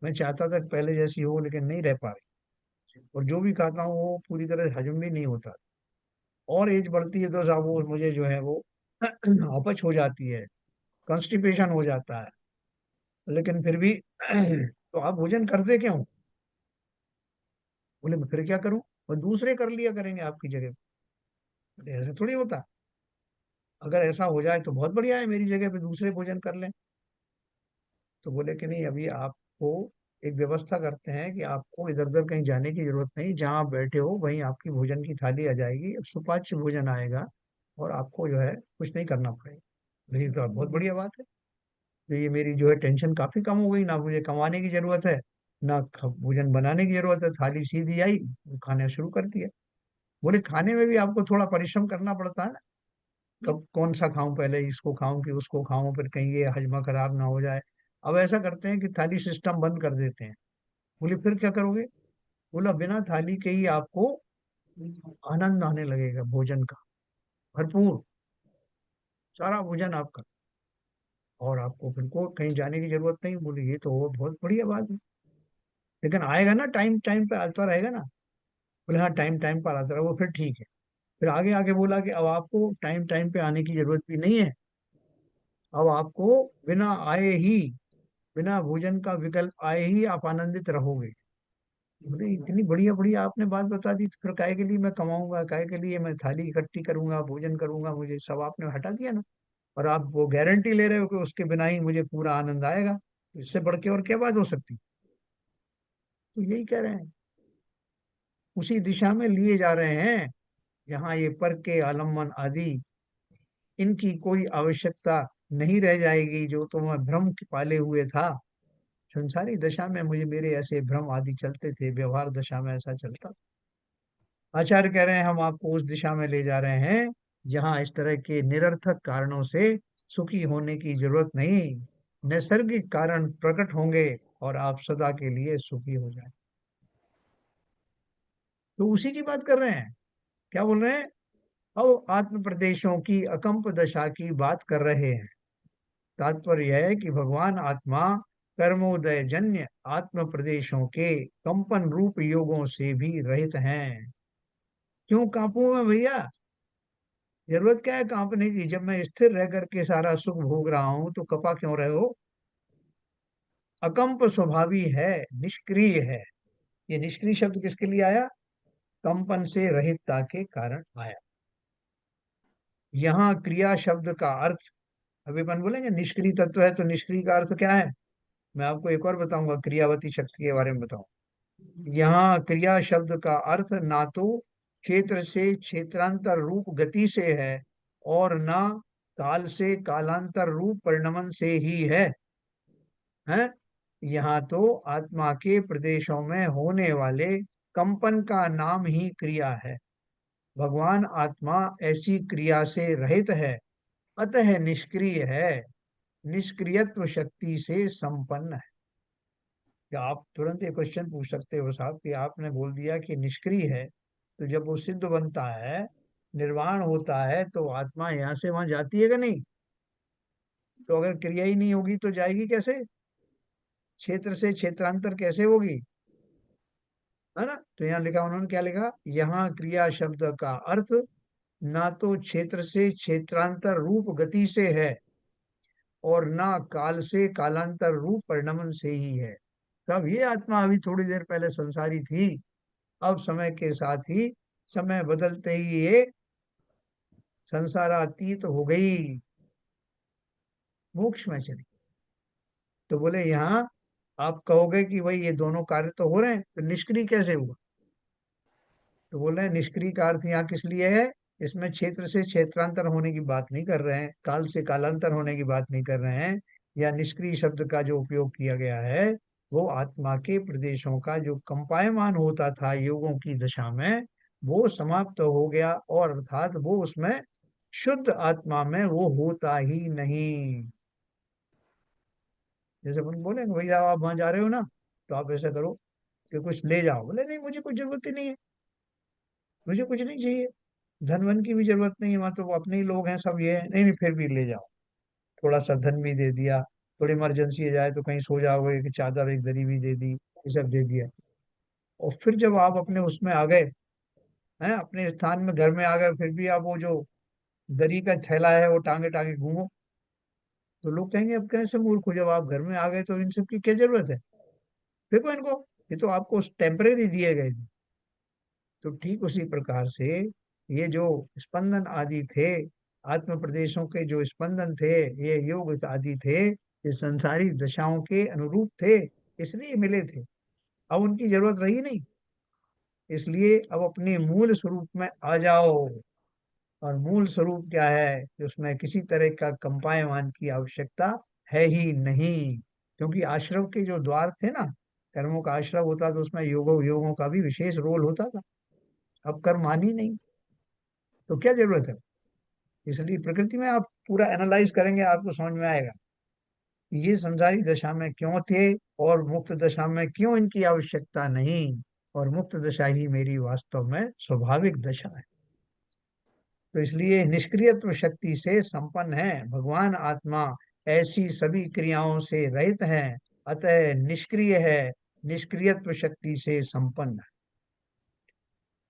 [SPEAKER 1] मैं चाहता था कि पहले जैसी हो, लेकिन नहीं रह पा रही, और जो भी खाता हूँ वो पूरी तरह से हजम भी नहीं होता। और एज बढ़ती है तो साहब वो मुझे जो है वो अपच हो जाती है, कॉन्स्टिपेशन हो जाता है। लेकिन फिर भी तो आप भोजन करते क्यों? बोले मैं फिर क्या करूं, और दूसरे कर लिया करेंगे आपकी जगह। बोले ऐसा थोड़ी होता। अगर ऐसा हो जाए तो बहुत बढ़िया है, मेरी जगह पे दूसरे भोजन कर लें। तो बोले कि नहीं, अभी आपको एक व्यवस्था करते हैं कि आपको इधर उधर कहीं जाने की जरूरत नहीं, जहाँ आप बैठे हो वहीं आपकी भोजन की थाली आ जाएगी, सुपाच्य भोजन आएगा, और आपको जो है कुछ नहीं करना पड़ेगा। लेकिन तो बहुत बढ़िया बात है। तो ये मेरी जो है टेंशन काफी कम हो गई, ना मुझे कमाने की जरूरत है, ना भोजन बनाने की जरूरत है, थाली सीधी आई, खाना शुरू कर दिया। बोले खाने में भी आपको थोड़ा परिश्रम करना पड़ता है ना, कब कौन सा खाऊं, पहले इसको खाऊं कि उसको खाऊं, फिर कहीं ये हजमा खराब ना हो जाए। अब ऐसा करते हैं कि थाली सिस्टम बंद कर देते हैं। बोले फिर क्या करोगे? बोला बिना थाली के ही आपको आनंद आने लगेगा भोजन का, भरपूर सारा भोजन आपका, और आपको फिर को कहीं जाने की जरूरत नहीं। बोले ये तो बहुत बढ़िया बात है, लेकिन आएगा ना, टाइम टाइम पे आता रहेगा ना? बोले हाँ टाइम टाइम पर आता रहे, वो फिर ठीक है। फिर आगे आगे बोला कि अब आपको टाइम टाइम पे आने की जरूरत भी नहीं है। अब आपको बिना आए ही, बिना भोजन का विकल्प आए ही आप आनंदित रहोगे। बोले इतनी बढ़िया बढ़िया आपने बात बता दी, तो फिर काहे के लिए मैं कमाऊंगा, काहे के लिए मैं थाली इकट्ठी करूंगा, भोजन करूंगा, मुझे सब आपने हटा दिया ना। और आप वो गारंटी ले रहे हो कि उसके बिना ही मुझे पूरा आनंद आएगा, तो इससे बढ़ के और क्या बात हो सकती। तो यही कह रहे हैं, उसी दिशा में लिए जा रहे हैं जहाँ ये पर के आलम्बन आदि, इनकी कोई आवश्यकता नहीं रह जाएगी। जो तो मैं भ्रम के पाले हुए था, संसारी दशा में मुझे मेरे ऐसे भ्रम आदि चलते थे, व्यवहार दशा में ऐसा चलता था। आचार्य कह रहे हैं हम आपको उस दिशा में ले जा रहे हैं जहाँ इस तरह के निरर्थक कारणों से सुखी होने की जरूरत नहीं, नैसर्गिक कारण प्रकट होंगे और आप सदा के लिए सुखी हो जाए। तो उसी की बात कर रहे हैं। क्या बोल रहे हैं? अब आत्म प्रदेशों की अकंप दशा की बात कर रहे हैं। तात्पर्य यह है कि भगवान आत्मा कर्मोदय जन्य आत्म प्रदेशों के कंपन रूप योगों से भी रहित हैं। क्यों कांपू मैं भैया? जरूरत क्या है कांपने की? जब मैं स्थिर रह करके सारा सुख भोग रहा हूं तो कपा क्यों रहे हो? अकंप स्वभावी है, निष्क्रिय है। ये निष्क्रिय शब्द किसके लिए आया? कंपन से रहितता के कारण आया। यहाँ क्रिया शब्द का अर्थ, अभी अपन बोलेंगे निष्क्रिय तत्व है, तो निष्क्रिय का अर्थ क्या है? मैं आपको एक और बताऊंगा, क्रियावती शक्ति के बारे में बताऊं। यहाँ क्रिया शब्द का अर्थ ना तो क्षेत्र से क्षेत्रांतर रूप गति से है, और ना काल से कालांतर रूप परिणमन से ही है। यहाँ तो आत्मा के प्रदेशों में होने वाले कंपन का नाम ही क्रिया है। भगवान आत्मा ऐसी क्रिया से रहित है, अतः निष्क्रिय है, निष्क्रियत्व शक्ति से संपन्न है। क्या आप तुरंत ये क्वेश्चन पूछ सकते हो साहब कि आपने बोल दिया कि निष्क्रिय है, तो जब वो सिद्ध बनता है, निर्वाण होता है, तो आत्मा यहाँ से वहां जाती है कि नहीं? तो अगर क्रिया ही नहीं होगी तो जाएगी कैसे? क्षेत्र से क्षेत्रांतर कैसे होगी? है ना? तो यहाँ लिखा, उन्होंने क्या लिखा, यहाँ क्रिया शब्द का अर्थ ना तो क्षेत्र से क्षेत्रांतर रूप गति से है, और ना काल से कालांतर रूप परिणमन से ही है। तब ये आत्मा अभी थोड़ी देर पहले संसारी थी, अब समय के साथ ही, समय बदलते ही ये संसारातीत हो गई, मोक्ष में चली। तो बोले यहाँ आप कहोगे कि भाई ये दोनों कार्य तो हो रहे हैं, तो निष्क्रिय कैसे हुआ? तो बोल रहे हैं निष्क्रिय का अर्थ यहाँ किस लिए है? इसमें क्षेत्र से क्षेत्रांतर होने की बात नहीं कर रहे हैं, काल से कालांतर होने की बात नहीं कर रहे हैं। या निष्क्रिय शब्द का जो उपयोग किया गया है, वो आत्मा के प्रदेशों का जो कंपायमान होता था योगों की दशा में, वो समाप्त हो गया, और अर्थात वो उसमें शुद्ध आत्मा में वो होता ही नहीं। जैसे अपन बोले भैया आप वहां जा रहे हो ना, तो आप ऐसा करो कि कुछ ले जाओ। बोले नहीं मुझे कुछ जरूरत ही नहीं है, मुझे कुछ नहीं चाहिए, धन वन की भी जरूरत नहीं है, वहां तो वो अपने ही लोग हैं सब, ये है नहीं नहीं फिर भी ले जाओ। थोड़ा सा धन भी दे दिया, थोड़ी इमरजेंसी हो जाए तो कहीं सो जाओगे, एक चादर एक दरी भी दे दी, ये सब दे दिया। और फिर जब आप अपने उसमें आ गए, हैं अपने स्थान में, घर में आ गए, फिर भी आप वो जो दरी का थैला है वो टांगे टांगे घूमो, तो लोग कहेंगे अब कैसे मूर्ख हो, जब आप घर में आ गए तो इन सब की क्या जरूरत है, देखो इनको, ये तो आपको टेम्परेरी दिए गए थे। तो ठीक उसी प्रकार से ये जो स्पंदन आदि थे, आत्म प्रदेशों के जो स्पंदन थे, ये योग आदि थे, ये संसारी दशाओं के अनुरूप थे, इसलिए मिले थे। अब उनकी जरूरत रही नहीं, इसलिए अब अपने मूल स्वरूप में आ जाओ। और मूल स्वरूप क्या है कि उसमें किसी तरह का कंपायमान की आवश्यकता है ही नहीं, क्योंकि आश्रव के जो द्वार थे ना, कर्मों का आश्रव होता तो उसमें योगों योगों का भी विशेष रोल होता था। अब कर्म हानि नहीं, तो क्या जरूरत है? इसलिए प्रकृति में आप पूरा एनालाइज करेंगे आपको समझ में आएगा ये संसारी दशा में क्यों थे, और मुक्त दशा में क्यों इनकी आवश्यकता नहीं, और मुक्त दशा ही मेरी वास्तव में स्वाभाविक दशा है। तो इसलिए निष्क्रियत्व शक्ति से संपन्न है भगवान आत्मा, ऐसी सभी क्रियाओं से रहित है, अतः निष्क्रिय है, निष्क्रियत्व शक्ति से संपन्न है।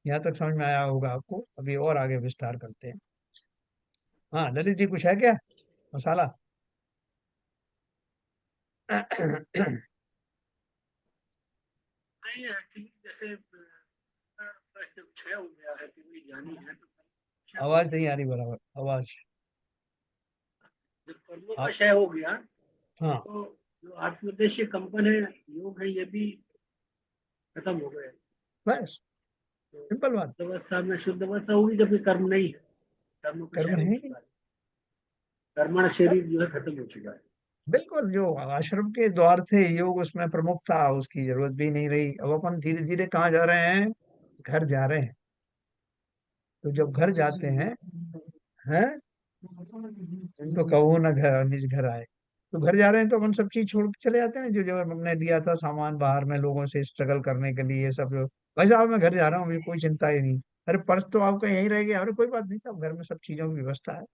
[SPEAKER 1] यहाँ तक समझ में आया होगा आपको, अभी और आगे विस्तार करते हैं। हाँ ललित जी कुछ है क्या मसाला?
[SPEAKER 4] नहीं एक्चुअली जैसे जब क्षय हो गया है कि वही ज्ञानी है तो क्षय हो
[SPEAKER 1] आवाज
[SPEAKER 4] गया।
[SPEAKER 1] नहीं आ रही बराबर, आवाज।
[SPEAKER 4] जब कर्मों का
[SPEAKER 1] आप
[SPEAKER 4] क्षय हो गया
[SPEAKER 1] हाँ
[SPEAKER 4] तो जो आत्मोद्देश्य कंपन है, योग है, ये भी खत्म हो गए।
[SPEAKER 1] बस,
[SPEAKER 4] तो
[SPEAKER 1] सिंपल बात।
[SPEAKER 4] शुद्ध अवस्था में शुद्ध अवस्था होगी जब भी कर्म नहीं है, कर्म का
[SPEAKER 1] कर्म
[SPEAKER 4] क्षय
[SPEAKER 1] है
[SPEAKER 4] हो
[SPEAKER 1] ही नहीं।
[SPEAKER 4] चुका है, कर्मण शरीर जो है खत्म हो चुका है।
[SPEAKER 1] बिल्कुल, जो आश्रम के द्वार से योग उसमें प्रमुख था, उसकी जरूरत भी नहीं रही। अब अपन धीरे धीरे कहाँ जा रहे हैं? घर जा रहे हैं। तो जब घर जाते हैं इनको कहो ना घर निज घर आए। तो घर जा रहे हैं तो अपन सब चीज छोड़ के चले जाते हैं, जो जो हमने लिया था सामान बाहर में लोगों से स्ट्रगल करने के लिए, ये सब जो भाई साहब मैं घर जा रहा हूँ, मुझे कोई चिंता ही नहीं। अरे पर्स तो आपका यहीं रह गया। अरे कोई बात नहीं साहब, घर में सब चीजों की व्यवस्था है,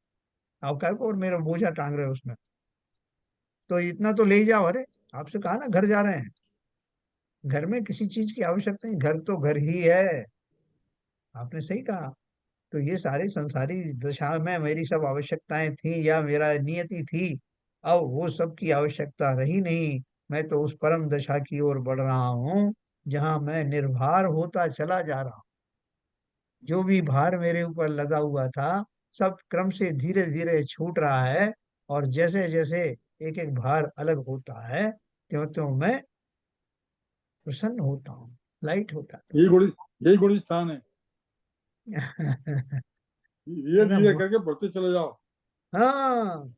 [SPEAKER 1] आप क्या को और मेरा बोझा टांग रहे हो उसमें, तो इतना तो ले ही जाओ। अरे आपसे कहा ना घर जा रहे हैं, घर में किसी चीज की आवश्यकता नहीं, घर तो घर ही है। आपने सही कहा। तो ये सारे संसारी दशा में मेरी सब आवश्यकताएं थी या मेरा नियति थी, अब वो सब की आवश्यकता रही नहीं। मैं तो उस परम दशा की ओर बढ़ रहा हूँ जहां मैं निर्भर होता चला जा रहा हूँ। जो भी भार मेरे ऊपर लगा हुआ था सब क्रम से धीरे धीरे छूट रहा है, और जैसे जैसे एक एक भार अलग होता है त्यों त्यों मैं प्रसन्न होता हूँ, लाइट होता
[SPEAKER 3] यही गुणी स्थान है।
[SPEAKER 1] है।
[SPEAKER 3] धीरे
[SPEAKER 1] है ना
[SPEAKER 3] धीरे करके बढ़ते चले जाओ।
[SPEAKER 1] हाँ,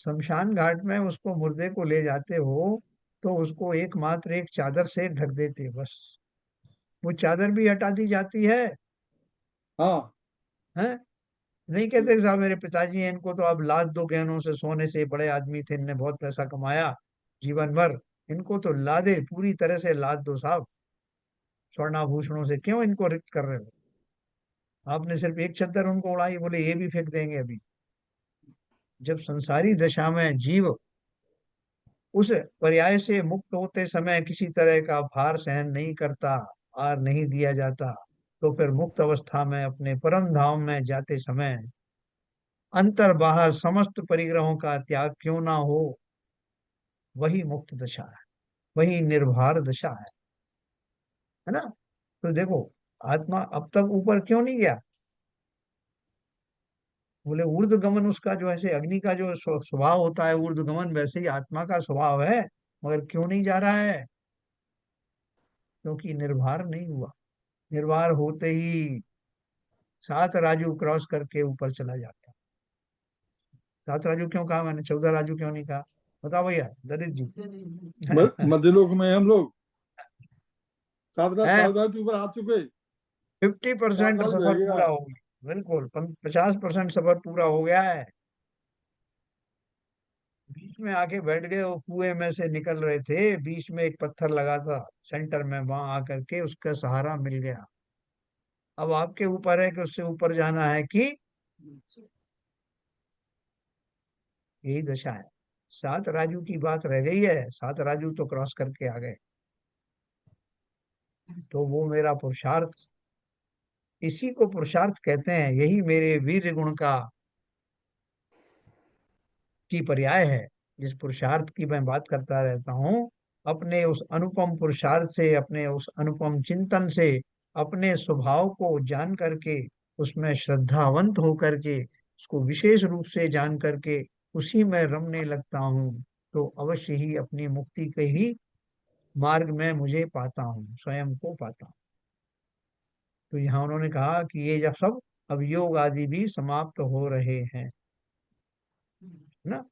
[SPEAKER 1] शमशान घाट में उसको मुर्दे को ले जाते हो तो उसको एकमात्र एक चादर से ढक देते बस। वो चादर भी हटा दी जाती
[SPEAKER 3] हाँ,
[SPEAKER 1] है। नहीं कहते कि साहब मेरे पिताजी हैं, इनको तो अब लाद दो गहनों से, सोने से, बड़े आदमी थे, इनने बहुत पैसा कमाया जीवन भर, इनको तो लादे, पूरी तरह से लाद दो साहब, स्वर्णाभूषणों से क्यों इनको रिक्त कर रहे हो? आपने सिर्फ एक चद्दर उनको उड़ाई, बोले ये भी फेंक देंगे अभी। जब संसारी दशा में जीव उस पर्याय से मुक्त होते समय किसी तरह का भार सहन नहीं करता, भार नहीं दिया जाता, तो फिर मुक्त अवस्था में अपने परम धाम में जाते समय अंतर बाहर समस्त परिग्रहों का त्याग क्यों ना हो, वही मुक्त दशा है, वही निर्भर दशा है ना। तो देखो, आत्मा अब तक ऊपर क्यों नहीं गया? बोले ऊर्ध्वगमन उसका जो ऐसे अग्नि का जो स्वभाव होता है ऊर्ध्वगमन, वैसे ही आत्मा का स्वभाव है, मगर क्यों नहीं जा रहा है? क्योंकि निर्भर नहीं हुआ। निर्भर होते ही 7 राजू क्रॉस करके ऊपर चला जाता। 7 राजू क्यों कहा मैंने, 14 राजू क्यों नहीं कहा? बताओ भैया ललित जी।
[SPEAKER 3] मध्यलोक में हम लोग
[SPEAKER 1] है,
[SPEAKER 3] 7 रात ऊपर आ चुके।
[SPEAKER 1] 50%
[SPEAKER 3] 4 रात रह
[SPEAKER 1] सफर
[SPEAKER 3] गया।
[SPEAKER 1] पूरा हो गया, बिल्कुल 50% सफर पूरा हो गया है। बीच में आके बैठ गए, वो कुएं में से निकल रहे थे, बीच में एक पत्थर लगा था सेंटर में, वहां आकर के उसका सहारा मिल गया। अब आपके ऊपर है कि उससे ऊपर जाना है कि, यही दशा है। 7 राजू की बात रह गई है, 7 राजू तो क्रॉस करके आ गए। तो वो मेरा पुरुषार्थ, इसी को पुरुषार्थ कहते हैं, यही मेरे वीर गुण का की पर्याय है। जिस पुरुषार्थ की मैं बात करता रहता हूँ, अपने उस अनुपम पुरुषार्थ से, अपने उस अनुपम चिंतन से, अपने स्वभाव को जान करके, उसमें श्रद्धावंत होकर के, उसको विशेष रूप से जान करके उसी में रमने लगता हूँ, तो अवश्य ही अपनी मुक्ति के ही मार्ग में मुझे पाता हूँ, स्वयं को पाता हूँ। तो यहाँ उन्होंने कहा कि ये जब सब अब योग आदि भी समाप्त हो रहे हैं, है ना।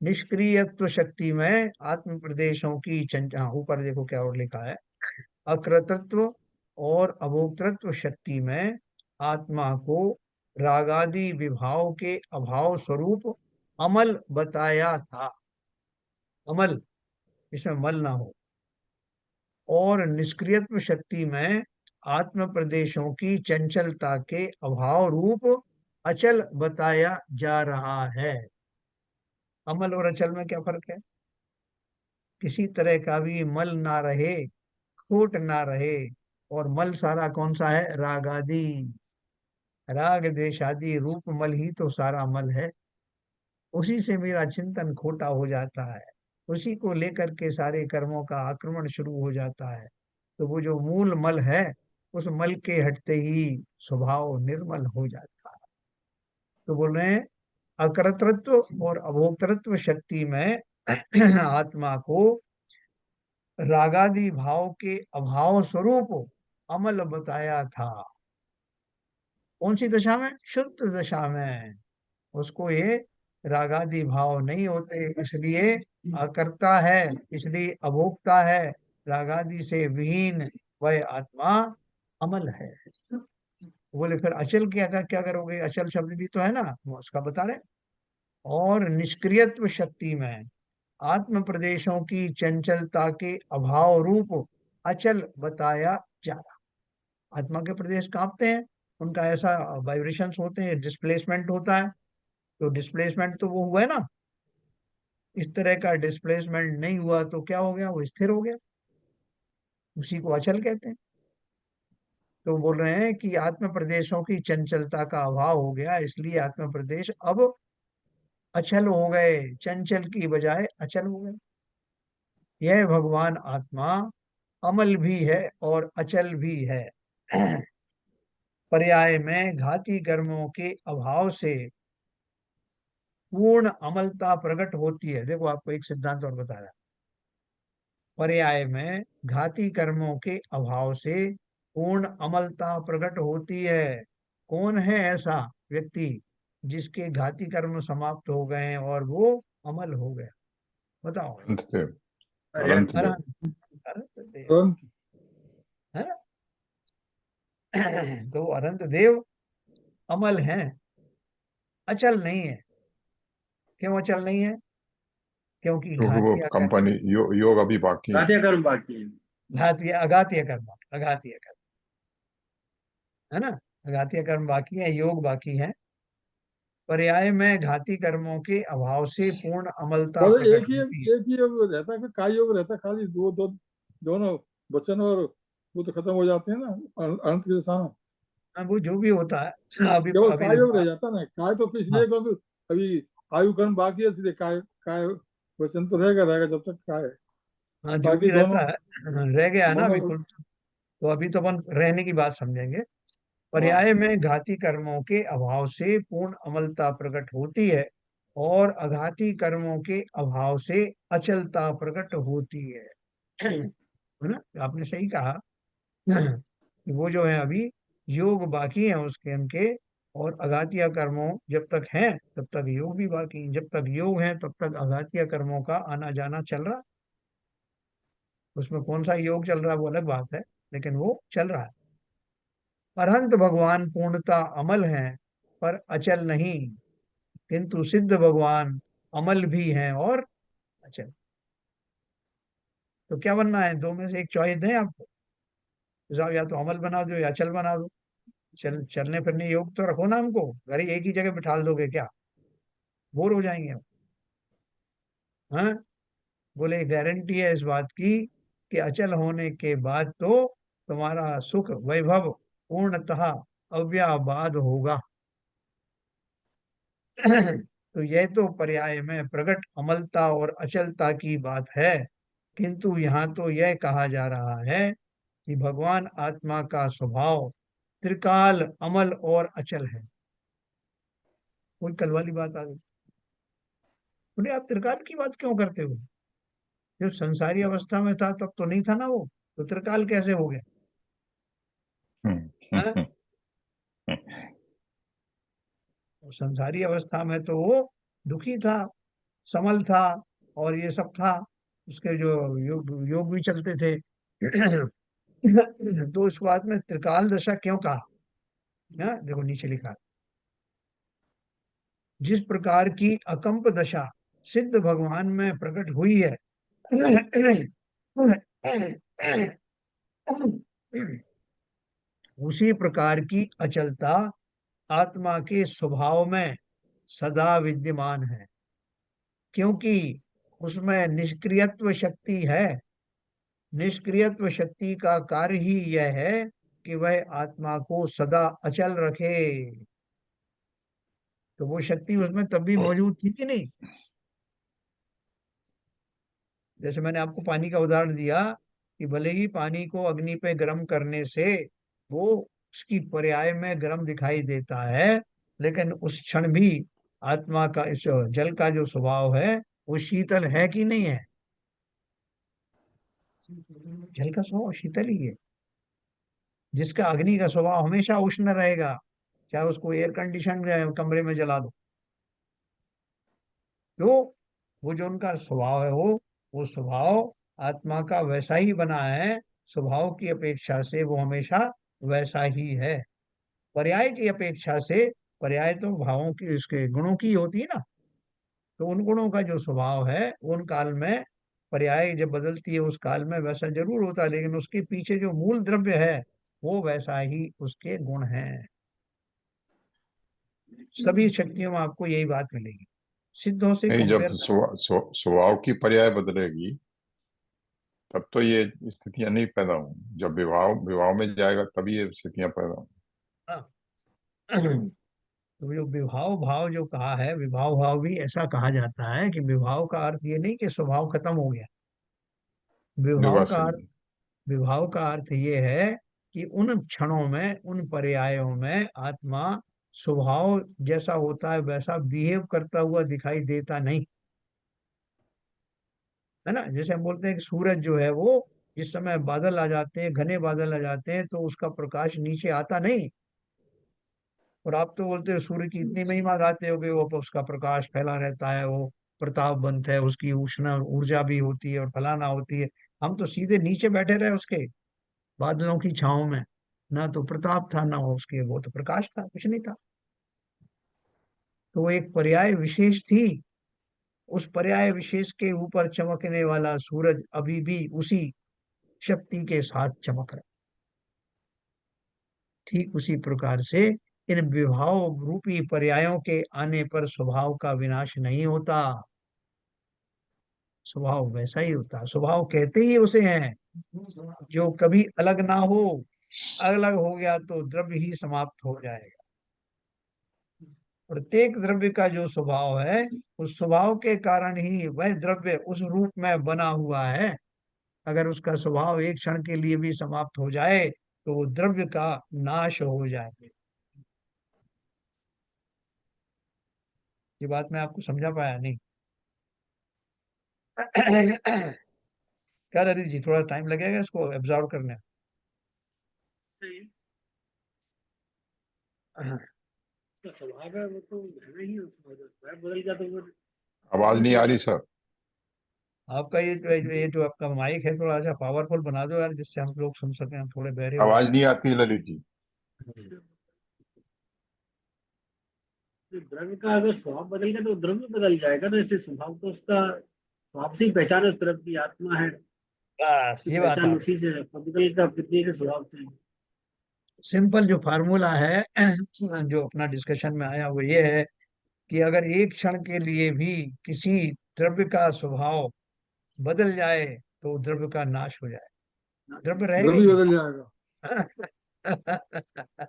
[SPEAKER 1] निष्क्रियत्व शक्ति में आत्म प्रदेशों की हाँ, ऊपर देखो क्या और लिखा है, अकृतत्व और अभोक्तृत्व शक्ति में आत्मा को रागादि विभाव के अभाव स्वरूप अमल बताया था। अमल, इसमें मल ना हो। और निष्क्रियत्व शक्ति में आत्म प्रदेशों की चंचलता के अभाव रूप अचल बताया जा रहा है। अमल और अचल में क्या फर्क है? किसी तरह का भी मल ना रहे, खोट ना रहे। और मल सारा कौन सा है? राग आदि, राग द्वेष आदि रूप मल ही तो सारा मल है। उसी से मेरा चिंतन खोटा हो जाता है। उसी को लेकर के सारे कर्मों का आक्रमण शुरू हो जाता है। तो वो जो मूल मल है, उस मल के हटते ही स्वभाव निर्मल हो जाता है। तो बोल रहे हैं अकर्तृत्व और अभोक्तृत्व शक्ति में आत्मा को रागादि भाव के अभाव स्वरूप अमल बताया था। कौन सी दशा में? शुद्ध दशा में। उसको ये रागादि भाव नहीं होते, इसलिए अकर्ता है, इसलिए अभोक्ता है, रागादि से विहीन वह आत्मा अमल है। बोले फिर अचल क्या क्या करोगे? अचल शब्द भी तो है ना, वो उसका बता रहे। और निष्क्रियत्व शक्ति में आत्म प्रदेशों की चंचलता के अभाव रूप अचल बताया जा रहा। आत्मा के प्रदेश कांपते हैं, उनका ऐसा वाइब्रेशंस होते हैं, डिस्प्लेसमेंट होता है। तो डिस्प्लेसमेंट तो वो हुआ है ना, इस तरह का डिस्प्लेसमेंट नहीं हुआ तो क्या हो गया? वो स्थिर हो गया, उसी को अचल कहते हैं। तो बोल रहे हैं कि आत्म प्रदेशों की चंचलता का अभाव हो गया, इसलिए आत्म प्रदेश अब अचल हो गए, चंचल की बजाय अचल हो गए। यह भगवान आत्मा अमल भी है और अचल भी है। पर्याय में घाती कर्मों के अभाव से पूर्ण अमलता प्रकट होती है। देखो आपको एक सिद्धांत और बताया, पर्याय में घाती कर्मों के अभाव से पूर्ण अमलता प्रकट होती है। कौन है ऐसा व्यक्ति जिसके घाती कर्म समाप्त हो गए हैं और वो अमल हो गया? बताओ।
[SPEAKER 2] अंतदेव,
[SPEAKER 4] अरे
[SPEAKER 2] अंतदेव।
[SPEAKER 1] अरहंत, अरहंत देव
[SPEAKER 3] तुरंत
[SPEAKER 1] है। तो अरहंत देव अमल हैं, अचल नहीं है। क्यों अचल नहीं है? क्योंकि
[SPEAKER 2] क्योंकि वो
[SPEAKER 1] घातीय कर्म,
[SPEAKER 2] कंपनी योग अभी बाकी है।
[SPEAKER 4] घातिया कर्म बाकी है।
[SPEAKER 1] घातीय अघातीय कर्म, अघातीय कर्म है ना, अघातीय कर्म बाकी है, योग बाकी है। पर्याय में घाती कर्मों के अभाव से पूर्ण अमलता
[SPEAKER 3] पर
[SPEAKER 1] प्रकट होती है।
[SPEAKER 3] एक ही योग रहता है, काय योग रहता है, खाली दोनों वचन और वो तो खत्म हो जाते हैं ना अनंत के साथ।
[SPEAKER 1] हाँ, वो जो भी होता है अभी
[SPEAKER 3] केवल
[SPEAKER 1] अभी
[SPEAKER 3] काय योग
[SPEAKER 1] देखो।
[SPEAKER 3] रह जाता है ना, काय तो इसलिए
[SPEAKER 1] हाँ
[SPEAKER 3] क्योंकि अभी आयु कर्म बाकी है, इसलिए काय काय वचन तो रहेगा रहेगा जब तक काय है।
[SPEAKER 1] हाँ, जो भी
[SPEAKER 3] बाकी
[SPEAKER 1] रहता
[SPEAKER 3] दोनों
[SPEAKER 1] है रह गया ना
[SPEAKER 3] दोनों
[SPEAKER 1] अभी कुल। तो अभी तो अपन रहने की बात समझेंगे।
[SPEAKER 3] हाँ
[SPEAKER 1] पर्याय में घाती कर्मों के अभाव से पूर्ण अमलता प्रकट होती है और अघाती कर्मों के अभाव से अचलता प्रकट होती है। है ना, आपने सही कहा। कि वो जो है अभी योग बाकी है उसके उनके, और अघातीय कर्मों जब तक हैं तब तक योग भी बाकी है, जब तक योग है तब तक अघातीय कर्मों का आना जाना चल रहा। उसमें कौन सा योग चल रहा है वो अलग बात है, लेकिन वो चल रहा है। अरहंत भगवान पूर्णता अमल हैं पर अचल नहीं, किंतु सिद्ध भगवान अमल भी हैं और अचल। तो क्या बनना है? दो में से एक चॉइस दें आपको, जाओ या तो अमल बना दो या अचल बना दो। चलने फिरने योग तो रखो ना हमको, घर ही एक ही जगह बिठा दोगे क्या? बोर हो जाएंगे हम। हाँ, बोले गारंटी है इस बात की कि अचल होने के बाद तो तुम्हारा सुख वैभव पूर्णतः अव्याबाद होगा। तो यह तो पर्याय में प्रकट अमलता और अचलता की बात है, किंतु यहाँ तो यह कहा जा रहा है कि भगवान आत्मा का स्वभाव त्रिकाल अमल और अचल है। कोई कल वाली बात आ गई। बोले आप त्रिकाल की बात क्यों करते हो? जब संसारी अवस्था में था तब तो नहीं था ना वो, तो त्रिकाल कैसे हो गया?
[SPEAKER 2] हम्म,
[SPEAKER 1] हाँ? और संसारी अवस्था में तो वो दुखी था, समल था, और ये सब था, उसके जो योग योग भी चलते थे। तो उस बात में त्रिकाल दशा क्यों कहा? हाँ, देखो नीचे लिखा है, जिस प्रकार की अकंप दशा सिद्ध भगवान में प्रकट हुई है, उसी प्रकार की अचलता आत्मा के स्वभाव में सदा विद्यमान है, क्योंकि उसमें निष्क्रियत्व शक्ति है। निष्क्रियत्व शक्ति का कार्य ही यह है कि वह आत्मा को सदा अचल रखे। तो वो शक्ति उसमें तब भी मौजूद थी कि नहीं? जैसे मैंने आपको पानी का उदाहरण दिया कि भले ही पानी को अग्नि पे गर्म करने से वो उसकी पर्याय में गर्म दिखाई देता है, लेकिन उस क्षण भी आत्मा का, इस जल का जो स्वभाव है वो शीतल है कि नहीं है? जल का स्वभाव शीतल ही है। जिसका अग्नि का स्वभाव हमेशा उष्ण रहेगा, चाहे उसको एयर कंडीशन कमरे में जला दो, तो वो जो उनका स्वभाव है वो स्वभाव आत्मा का वैसा ही बना है। स्वभाव की अपेक्षा से वो हमेशा वैसा ही है। पर्याय की अपेक्षा से, पर्याय तो भावों की, उसके गुणों की होती है ना, तो उन गुणों का जो स्वभाव है उन काल में, पर्याय जब बदलती है उस काल में वैसा जरूर होता है, लेकिन उसके पीछे जो मूल द्रव्य है वो वैसा ही उसके गुण हैं। सभी शक्तियों में आपको यही बात मिलेगी। सिद्धों से
[SPEAKER 2] नहीं, जब
[SPEAKER 1] कंपेयर।
[SPEAKER 2] स्वभाव की पर्याय बदलेगी तब तो ये स्थितियां नहीं पैदा होंगी। जब विवाह विवाह में जाएगा तभी ये स्थितियां पैदा होंगी।
[SPEAKER 1] तो जो विभाव भाव जो कहा है, विभाव भाव भी ऐसा कहा जाता है कि विभाव का अर्थ ये नहीं कि स्वभाव खत्म हो गया।
[SPEAKER 2] ये
[SPEAKER 1] विभाव
[SPEAKER 2] बात
[SPEAKER 1] का
[SPEAKER 2] सही
[SPEAKER 1] अर्थ,
[SPEAKER 2] है।
[SPEAKER 1] विभाव का अर्थ ये है कि उन क्षणों में, उन पर्यायों में आत्मा स्वभाव जैसा होता है वैसा बिहेव करता हुआ दिखाई देता नहीं, है ना। जैसे हम बोलते हैं कि सूरज जो है वो, जिस समय बादल आ जाते हैं, घने बादल आ जाते हैं, तो उसका प्रकाश नीचे आता नहीं। और आप तो बोलते हो सूर्य की इतनी महिमा गाते हो कि वो उसका प्रकाश फैला रहता है, वो प्रतापवंत है, उसकी उष्ण ऊर्जा भी होती है और फलाना होती है। हम तो सीधे नीचे बैठे रहे उसके, बादलों की छांव में, ना तो प्रताप था ना उसके, वो तो प्रकाश था, कुछ नहीं था। तो वो एक पर्याय विशेष थी। उस पर्याय विशेष के ऊपर चमकने वाला सूरज अभी भी उसी शक्ति के साथ चमक रहा। ठीक उसी प्रकार से इन विभाव रूपी पर्यायों के आने पर स्वभाव का विनाश नहीं होता। स्वभाव वैसा ही होता है। स्वभाव कहते ही उसे हैं जो कभी अलग ना हो। अलग हो गया तो द्रव्य ही समाप्त हो जाएगा। प्रत्येक द्रव्य का जो स्वभाव है, उस स्वभाव के कारण ही वह द्रव्य उस रूप में बना हुआ है। अगर उसका स्वभाव एक क्षण के लिए भी समाप्त हो जाए तो वो द्रव्य का नाश हो जाए। ये बात मैं आपको समझा पाया नहीं? क्या ललित जी, थोड़ा टाइम लगेगा इसको एब्जॉर्व करने
[SPEAKER 4] नहीं,
[SPEAKER 1] में?
[SPEAKER 4] उसका स्वभाव है, वो तो रहना ही है, उसका स्वभाव बदल गया तो फिर
[SPEAKER 2] आवाज नहीं आ रही सर।
[SPEAKER 1] आपका ये जो आपका माइक है थोड़ा सा पावरफुल बना दो यार, जिससे हम लोग सुन सकें, हम थोड़े बहरे हो
[SPEAKER 2] आवाज नहीं आती ललित जी।
[SPEAKER 1] रहे
[SPEAKER 4] तो द्रव्य का अगर स्वभाव बदल गया तो द्रव्य बदल जाएगा ना। ऐसे स्वभाव तो उसका स्वभाव से ही पहचान है उस तरफ की आत्मा है,
[SPEAKER 1] बस
[SPEAKER 4] उसकी
[SPEAKER 1] ये बात
[SPEAKER 4] पहचान
[SPEAKER 1] आप,
[SPEAKER 4] उसी से है, पृथ्वी का पृथ्वी के स्वभाव से है।
[SPEAKER 1] सिंपल जो फार्मूला है जो अपना डिस्कशन में आया वो ये है कि अगर एक क्षण के लिए भी किसी द्रव्य का स्वभाव बदल जाए तो द्रव्य का नाश हो जाए, द्रव्य रहेगा ही
[SPEAKER 3] द्रव्य बदल जाएगा।
[SPEAKER 1] नहीं।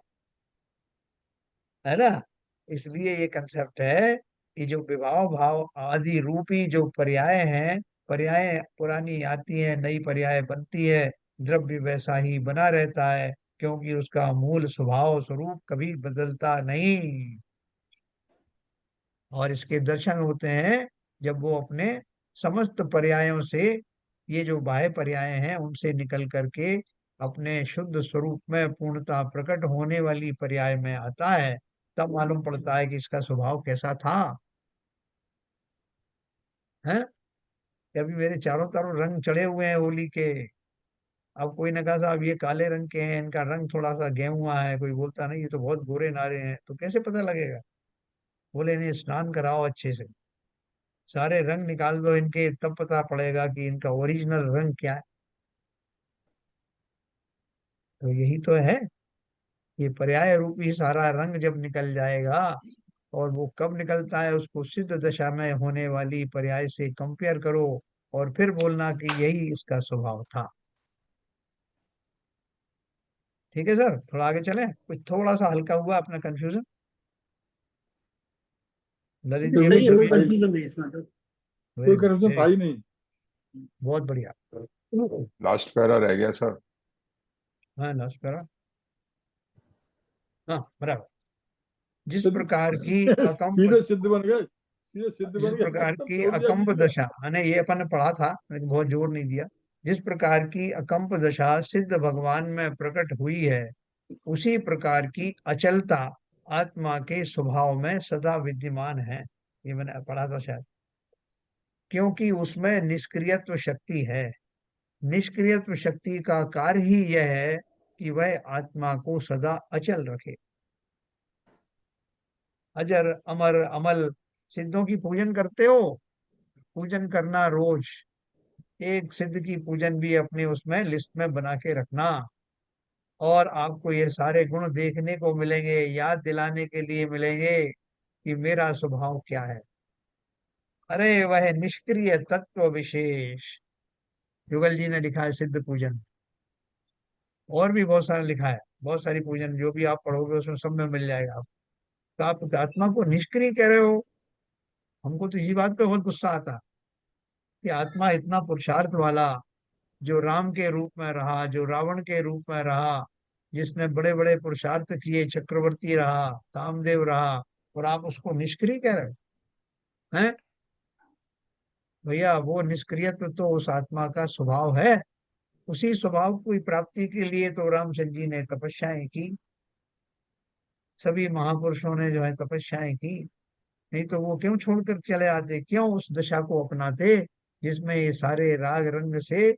[SPEAKER 1] है ना। इसलिए ये कंसेप्ट है कि जो विभाव भाव आदि रूपी जो पर्याय हैं, पर्याय पुरानी आती है, नई पर्याय बनती है, द्रव्य वैसा ही बना रहता है, क्योंकि उसका मूल स्वभाव स्वरूप कभी बदलता नहीं। और इसके दर्शन होते हैं जब वो अपने समस्त पर्यायों से, ये जो बाह्य पर्याय हैं उनसे निकल करके अपने शुद्ध स्वरूप में पूर्णतः प्रकट होने वाली पर्याय में आता है। तब मालूम पड़ता है कि इसका स्वभाव कैसा था। है कि अभी मेरे चारों तरफ रंग चढ़े हुए हैं होली के। अब कोई ने कहा साहब ये काले रंग के हैं, इनका रंग थोड़ा सा गेहुआ है, कोई बोलता नहीं ये तो बहुत गोरे नारे हैं, तो कैसे पता लगेगा? बोले इन्हें स्नान कराओ अच्छे से, सारे रंग निकाल दो इनके, तब पता पड़ेगा कि इनका ओरिजिनल रंग क्या है। तो यही तो है, ये पर्याय रूपी सारा रंग जब निकल जाएगा, और वो कब निकलता है, उसको सिद्ध दशा में होने वाली पर्याय से कंपेयर करो और फिर बोलना कि यही इसका स्वभाव था। ठीक है सर, थोड़ा आगे चलें, कुछ थोड़ा सा हल्का हुआ अपना कंफ्यूजन? ललित जी अभी
[SPEAKER 4] नहीं,
[SPEAKER 1] तो
[SPEAKER 4] कोई
[SPEAKER 1] भी
[SPEAKER 3] था ही,
[SPEAKER 4] कंफ्यूजन नहीं इसमें तो।
[SPEAKER 1] वेरी
[SPEAKER 3] कोई
[SPEAKER 1] गुड
[SPEAKER 3] कंफ्यूजन
[SPEAKER 1] वेरी
[SPEAKER 3] था
[SPEAKER 1] गुड।
[SPEAKER 3] ही नहीं।
[SPEAKER 1] बहुत बढ़िया।
[SPEAKER 2] लास्ट पैरा रह गया सर।
[SPEAKER 1] हाँ लास्ट पैरा। हाँ बराबर। जिस
[SPEAKER 3] सिद्ध
[SPEAKER 1] प्रकार की अकम्प
[SPEAKER 3] सीधे सिद्ध बन गए, सीधे सिद्ध
[SPEAKER 1] जिस
[SPEAKER 3] बन गए,
[SPEAKER 1] प्रकार
[SPEAKER 3] तब
[SPEAKER 1] की
[SPEAKER 3] छोड़ दिया
[SPEAKER 1] अकम्प
[SPEAKER 3] बीच में।
[SPEAKER 1] दशा, मैंने ये अपन ने पढ़ा था लेकिन बहुत जोर नहीं दिया। जिस प्रकार की अकम्प दशा सिद्ध भगवान में प्रकट हुई है, उसी प्रकार की अचलता आत्मा के स्वभाव में सदा विद्यमान है। ये मैंने पढ़ा था शायद। क्योंकि उसमें निष्क्रियत्व शक्ति है। निष्क्रियत्व शक्ति का कार्य ही यह है कि वह आत्मा को सदा अचल रखे। अजर अमर अमल सिद्धों की पूजन करते हो, पूजन करना रोज। एक सिद्ध की पूजन भी अपने उसमें लिस्ट में बना के रखना, और आपको ये सारे गुण देखने को मिलेंगे, याद दिलाने के लिए मिलेंगे कि मेरा स्वभाव क्या है। अरे वह निष्क्रिय तत्व विशेष, युगल जी ने लिखा है सिद्ध पूजन। और भी बहुत सारा लिखा है, बहुत सारी पूजन जो भी आप पढ़ोगे उसमें सब में मिल जाएगा आप। तो आप आत्मा को निष्क्रिय कह रहे हो। हमको तो इसी बात पे बहुत गुस्सा आता है कि आत्मा इतना पुरुषार्थ वाला, जो राम के रूप में रहा, जो रावण के रूप में रहा, जिसने बड़े बड़े पुरुषार्थ किए, चक्रवर्ती रहा, कामदेव रहा, और आप उसको निष्क्रिय कह रहे हो हैं। भैया वो निष्क्रियत्व तो उस आत्मा का स्वभाव है। उसी स्वभाव की प्राप्ति के लिए तो रामचंद्र जी ने तपस्याएं की, सभी महापुरुषों ने जो है तपस्याएं की। नहीं तो वो क्यों छोड़कर चले आते, क्यों उस दशा को अपनाते जिसमें ये सारे राग रंग से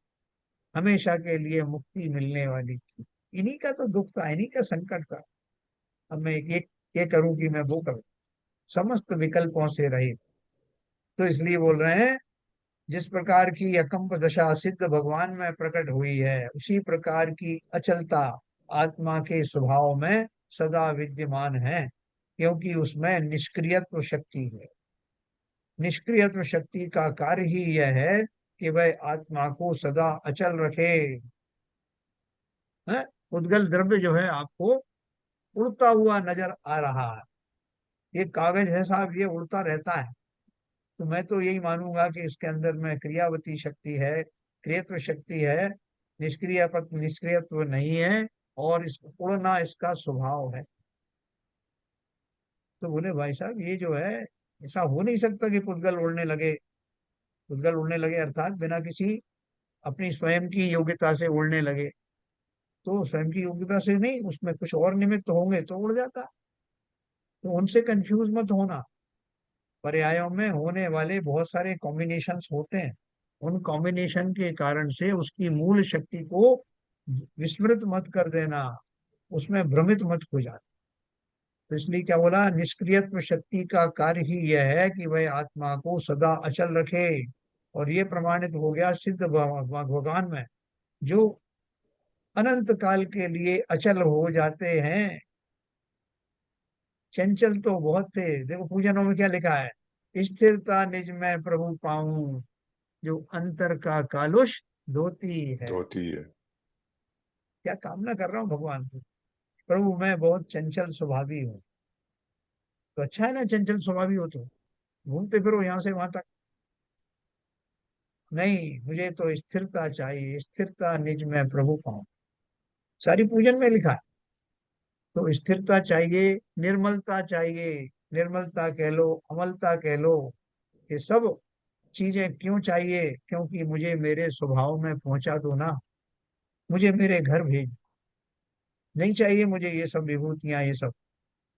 [SPEAKER 1] हमेशा के लिए मुक्ति मिलने वाली थी। इन्हीं का तो दुख था, इन्हीं का संकट था। अब मैं ये करूं कि मैं वो करूं, समस्त विकल्पों से रहे। तो इसलिए बोल रहे हैं, जिस प्रकार की अकंप दशा सिद्ध भगवान में प्रकट हुई है, उसी प्रकार की अचलता आत्मा के स्वभाव में सदा विद्यमान है। क्योंकि उसमें निष्क्रियत्व शक्ति है। निष्क्रियत्व शक्ति का कार्य ही यह है कि वह आत्मा को सदा अचल रखे। है, उद्गल द्रव्य जो है आपको उड़ता हुआ नजर आ रहा है। ये कागज है साहब, ये उड़ता रहता है। तो मैं तो यही मानूंगा कि इसके अंदर में क्रियावती शक्ति है, क्रियत्व शक्ति है, निष्क्रियत्व नहीं है। और इस उड़ना इसका स्वभाव है। तो बोले भाई साहब ये जो है, ऐसा हो नहीं सकता कि पुद्गल उड़ने लगे। पुद्गल उड़ने लगे अर्थात बिना किसी अपनी स्वयं की योग्यता से उड़ने लगे। तो स्वयं की योग्यता से नहीं, उसमें कुछ और निमित्त होंगे तो उड़ जाता। तो उनसे कंफ्यूज मत होना। पर्यायों में होने वाले बहुत सारे कॉम्बिनेशंस होते हैं। उन कॉम्बिनेशन के कारण से उसकी मूल शक्ति को विस्मृत मत कर देना, उसमें भ्रमित मत हो जाना। तो इसलिए क्या बोला, निष्क्रियत्व शक्ति का कार्य ही यह है कि वह आत्मा को सदा अचल रखे। और ये प्रमाणित हो गया सिद्ध भगवान में, जो अनंत काल के लिए अचल हो जाते हैं। चंचल तो बहुत थे, देखो पूजनों में क्या लिखा है, स्थिरता निज में प्रभु पाऊं, जो अंतर का कालुष धोती है।
[SPEAKER 2] धोती है।
[SPEAKER 1] क्या कामना कर रहा हूँ भगवान को, प्रभु मैं बहुत चंचल स्वभावी हूँ। तो अच्छा है ना, चंचल स्वभावी हो तो घूमते फिरो यहाँ से वहां तक। नहीं, मुझे तो स्थिरता चाहिए, स्थिरता निज में प्रभु पाऊं, सारी पूजन में लिखा है। तो स्थिरता चाहिए, निर्मलता चाहिए, निर्मलता कह लो, अमलता कह लो, ये सब चीजें क्यों चाहिए, क्योंकि मुझे मेरे स्वभाव में पहुंचा दो ना, मुझे मेरे घर भेज। नहीं चाहिए मुझे ये सब विभूतियां, ये सब।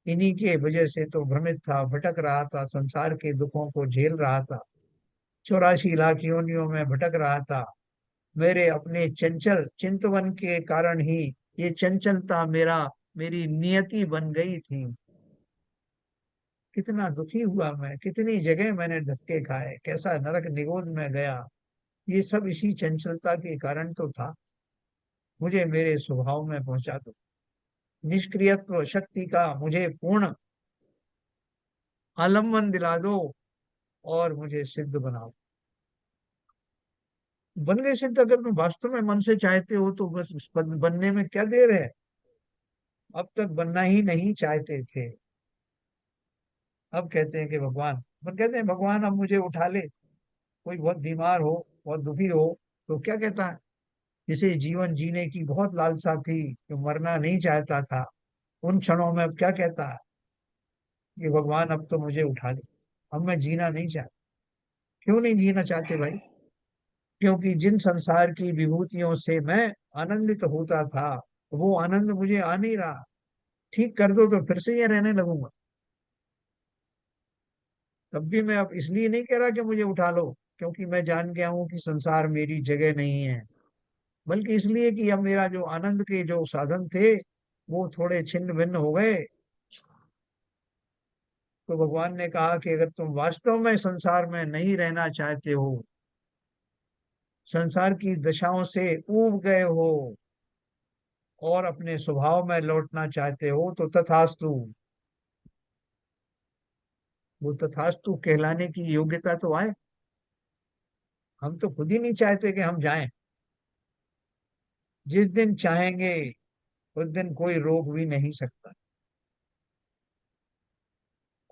[SPEAKER 1] इन्हीं के वजह से तो भ्रमित था, भटक रहा था, संसार के दुखों को झेल रहा था, 84 लाख योनियों में भटक रहा था। मेरे अपने चंचल चिंतवन के कारण ही ये चंचलता मेरी नियति बन गई थी। कितना दुखी हुआ मैं, कितनी जगह मैंने धक्के खाए, कैसा नरक निगोद में गया। ये सब इसी चंचलता के कारण तो था। मुझे मेरे स्वभाव में पहुंचा दो, निष्क्रियत्व शक्ति का मुझे पूर्ण आलम्बन दिला दो, और मुझे सिद्ध बनाओ। बन गए सिद्ध, अगर तुम वास्तव में मन से चाहते हो तो बस बनने में क्या देर है। अब तक बनना ही नहीं चाहते थे, अब कहते हैं कि भगवान, अपन कहते हैं भगवान अब मुझे उठा ले। कोई बहुत बीमार हो, बहुत दुखी हो, तो क्या कहता है, जिसे जीवन जीने की बहुत लालसा थी, जो मरना नहीं चाहता था, उन क्षणों में अब क्या कहता है कि भगवान अब तो मुझे उठा ले, अब मैं जीना नहीं चाहता। क्यों नहीं जीना चाहते भाई? क्योंकि जिन संसार की विभूतियों से मैं आनंदित होता था, वो आनंद मुझे आ नहीं रहा। ठीक कर दो तो फिर से ये रहने लगूंगा। तब भी मैं अब इसलिए नहीं कह रहा कि मुझे उठा लो, क्योंकि मैं जान गया हूं कि संसार मेरी जगह नहीं है, बल्कि इसलिए कि अब मेरा जो आनंद के जो साधन थे वो थोड़े छिन्न भिन्न हो गए। तो भगवान ने कहा कि अगर तुम वास्तव में संसार में नहीं रहना चाहते हो, संसार की दशाओं से ऊब गए हो और अपने स्वभाव में लौटना चाहते हो, तो तथास्तु। वो तथास्तु कहलाने की योग्यता तो आए। हम तो खुद ही नहीं चाहते कि हम जाएं। जिस दिन चाहेंगे उस दिन कोई रोक भी नहीं सकता।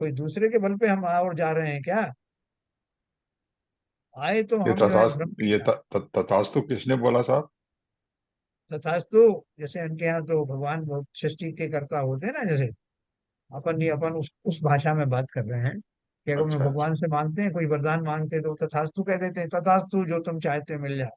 [SPEAKER 1] कोई दूसरे के बल पे हम और जा रहे हैं क्या? आए तो
[SPEAKER 2] ये
[SPEAKER 1] हम जो है ब्रह्म के
[SPEAKER 2] ये
[SPEAKER 1] साथ।
[SPEAKER 2] तथास्तु किसने बोला साहब?
[SPEAKER 1] तथास्तु, जैसे उनके यहाँ तो भगवान बहुत सृष्टि के कर्ता होते हैं ना, जैसे अपन उस भाषा में बात कर रहे हैं कि अगर मैं
[SPEAKER 2] अच्छा अच्छा।
[SPEAKER 1] भगवान से मांगते हैं, कोई वरदान मांगते हैं, तो तथास्तु कह देते हैं, तथास्तु जो तुम चाहते हो मिल जाए।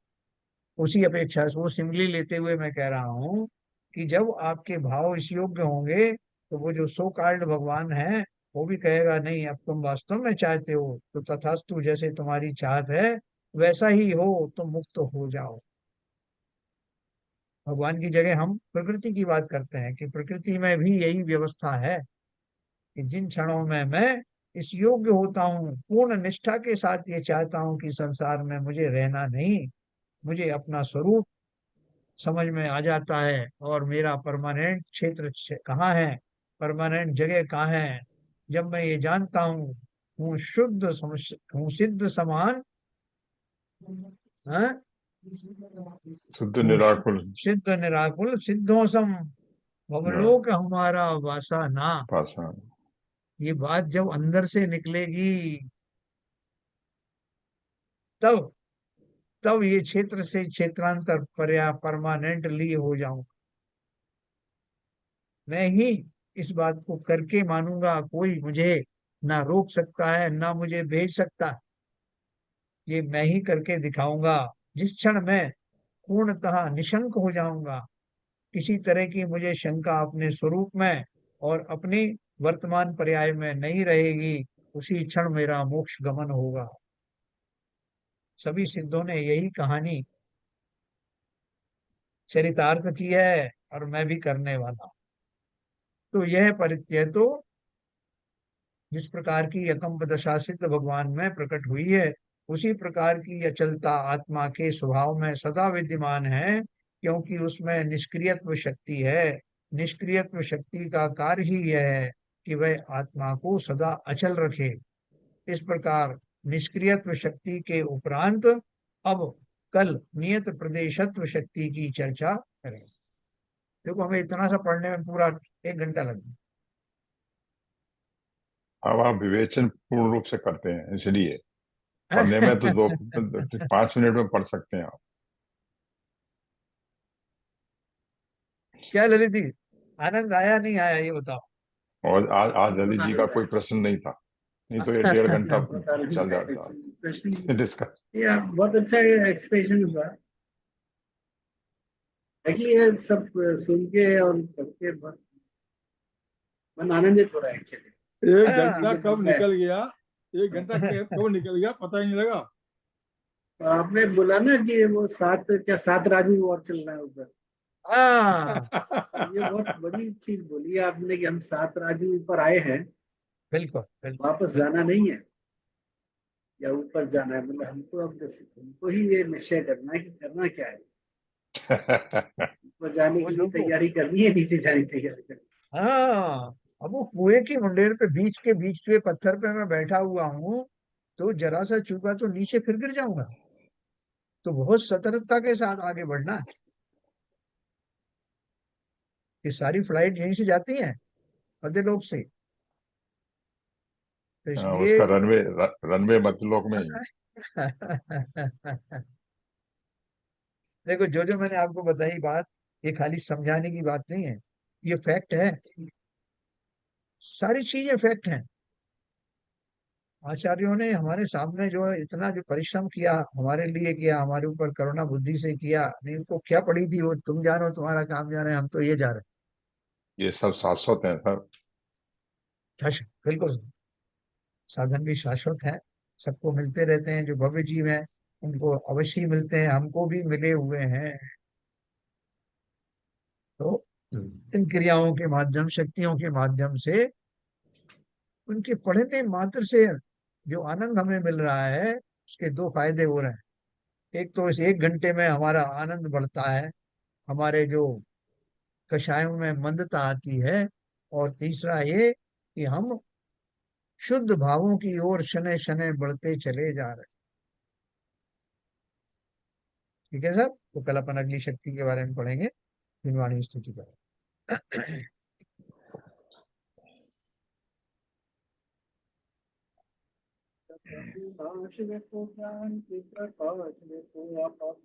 [SPEAKER 1] उसी अपेक्षा से वो सिमली लेते हुए मैं कह रहा हूँ कि जब आपके भाव इस योग्य होंगे, तो वो जो सो कॉल्ड भगवान है वो भी कहेगा नहीं, अब तुम वास्तव में चाहते हो तो तथास्तु, जैसे तुम्हारी चाहत है वैसा ही हो, तुम मुक्त हो जाओ। भगवान की जगह हम प्रकृति की बात करते हैं कि प्रकृति में भी यही व्यवस्था है कि जिन क्षणों में मैं इस योग्य होता हूँ, पूर्ण निष्ठा के साथ ये चाहता हूँ कि संसार में मुझे रहना नहीं, मुझे अपना स्वरूप समझ में आ जाता है और मेरा परमानेंट क्षेत्र कहाँ है, परमानेंट जगह कहाँ है। जब मैं ये जानता हूँ, हूँ शुद्ध हूँ सिद्ध समान, हाँ?
[SPEAKER 2] शुद्ध
[SPEAKER 1] हूँ
[SPEAKER 2] निराकुल
[SPEAKER 1] सिद्ध निराकुल सिद्धों सम, भवलोक हमारा वासा ना।
[SPEAKER 2] पाषाण।
[SPEAKER 1] ये बात जब अंदर से निकलेगी, तब तब ये क्षेत्र से क्षेत्रांतर पर्या परमानेंटली हो जाऊं। मैं ही इस बात को करके मानूंगा, कोई मुझे ना रोक सकता है ना मुझे भेज सकता। ये मैं ही करके दिखाऊंगा। जिस क्षण मैं पूर्णतः निशंक हो जाऊंगा, किसी तरह की मुझे शंका अपने स्वरूप में और अपनी वर्तमान पर्याय में नहीं रहेगी, उसी क्षण मेरा मोक्ष गमन होगा। सभी सिद्धों ने यही कहानी चरितार्थ की है और मैं भी करने वाला हूं। तो यह परित्यय तो जिस प्रकार की अकम्प दशा सिद्ध भगवान में प्रकट हुई है, उसी प्रकार की अचलता आत्मा के स्वभाव में सदा विद्यमान है, क्योंकि उसमें निष्क्रियत्व शक्ति है। निष्क्रियत्व शक्ति का कार्य ही यह है कि वह आत्मा को सदा अचल रखे। इस प्रकार निष्क्रियत्व शक्ति के उपरांत अब कल नियत प्रदेशत्व शक्ति की चर्चा करें। देखो, हमें इतना सा पढ़ने में पूरा 1 घंटा लग गया।
[SPEAKER 2] अब आप विवेचन पूर्ण रूप से करते हैं, इसलिए पढ़ने में तो 5 मिनट में पढ़ सकते हैं आप।
[SPEAKER 1] क्या ललित जी, आनंद आया नहीं आया ये बताओ?
[SPEAKER 2] और आज ललित जी का कोई प्रश्न नहीं था, नहीं तो ये 1.5 घंटा
[SPEAKER 4] बहुत आनंद
[SPEAKER 2] चल
[SPEAKER 4] आया,
[SPEAKER 2] जाता
[SPEAKER 4] प्रश्न
[SPEAKER 2] डिस्कस।
[SPEAKER 4] या बहुत अच्छा एक्सप्रेशन हुआ। एक्चुअली ये सब सुन के और पढ़ के बहुत मन आनंदित हो रहा है एक्चुअली।
[SPEAKER 3] 1 घंटा कब निकल गया, 1 घंटा कब निकल गया पता ही नहीं लगा।
[SPEAKER 4] आपने बोला ना कि वो सात राजू और चल रहा है ऊपर।
[SPEAKER 1] हाँ,
[SPEAKER 4] ये बहुत बड़ी चीज बोली है आपने कि हम 7 राजू ऊपर आए हैं,
[SPEAKER 1] बिल्कुल बिल्कुल
[SPEAKER 4] वापस
[SPEAKER 1] बिल्कुल।
[SPEAKER 4] जाना नहीं है या ऊपर जाना है। मतलब हमको अब हमको ही ये निश्चय करना है कि करना क्या है। ऊपर जाने
[SPEAKER 1] वो
[SPEAKER 4] के लिए
[SPEAKER 1] लोगों,
[SPEAKER 4] तैयारी करनी है, नीचे जाने की तैयारी करनी
[SPEAKER 1] हाँ, अब वो कुएं की मुंडेर पे बीच के बीच के पत्थर पे मैं बैठा हुआ हूँ, तो जरा सा चूका तो नीचे फिर गिर जाऊंगा। तो बहुत सतर्कता के साथ आगे बढ़ना है। ये सारी फ्लाइट यहीं से जाती हैं, मध्यलोक से। तो इसलिए
[SPEAKER 2] उसका रनवे रनवे मध्यलोक में ही है।
[SPEAKER 1] देखो, जो जो मैंने आपको बताई बात, ये खाली समझाने की बात नहीं है, ये फैक्ट है। सारी चीजें फैक्ट हैं। आचार्यों ने हमारे सामने जो है इतना जो परिश्रम किया, हमारे लिए किया, हमारे ऊपर करुणा बुद्धि से किया, नहीं उनको क्या पड़ी थी, वो तुम जानो, तुम्हारा काम जाने, हम तो ये जा रहे
[SPEAKER 2] ये सब शाश्वत है सर।
[SPEAKER 1] हैं। बिल्कुल। साधन भी शाश्वत है, सबको मिलते रहते हैं, जो भव्य जीव हैं उनको अवश्य ही मिलते हैं, हमको भी मिले हुए हैं। तो इन क्रियाओं के माध्यम, शक्तियों के माध्यम से, उनके पढ़ने मात्र से जो आनंद हमें मिल रहा है, उसके दो फायदे हो रहे हैं। एक तो इस 1 घंटे में हमारा आनंद बढ़ता है, हमारे जो कषायों में मंदता आती है, और तीसरा ये कि हम शुद्ध भावों की ओर शनै शनै बढ़ते चले जा रहे हैं। ठीक है सर, तो कल अपन अगली शक्ति के बारे में पढ़ेंगे, निर्वाणी स्तुति का।
[SPEAKER 4] प्रकाश में तो ज्ञान की प्रकाश में तो आप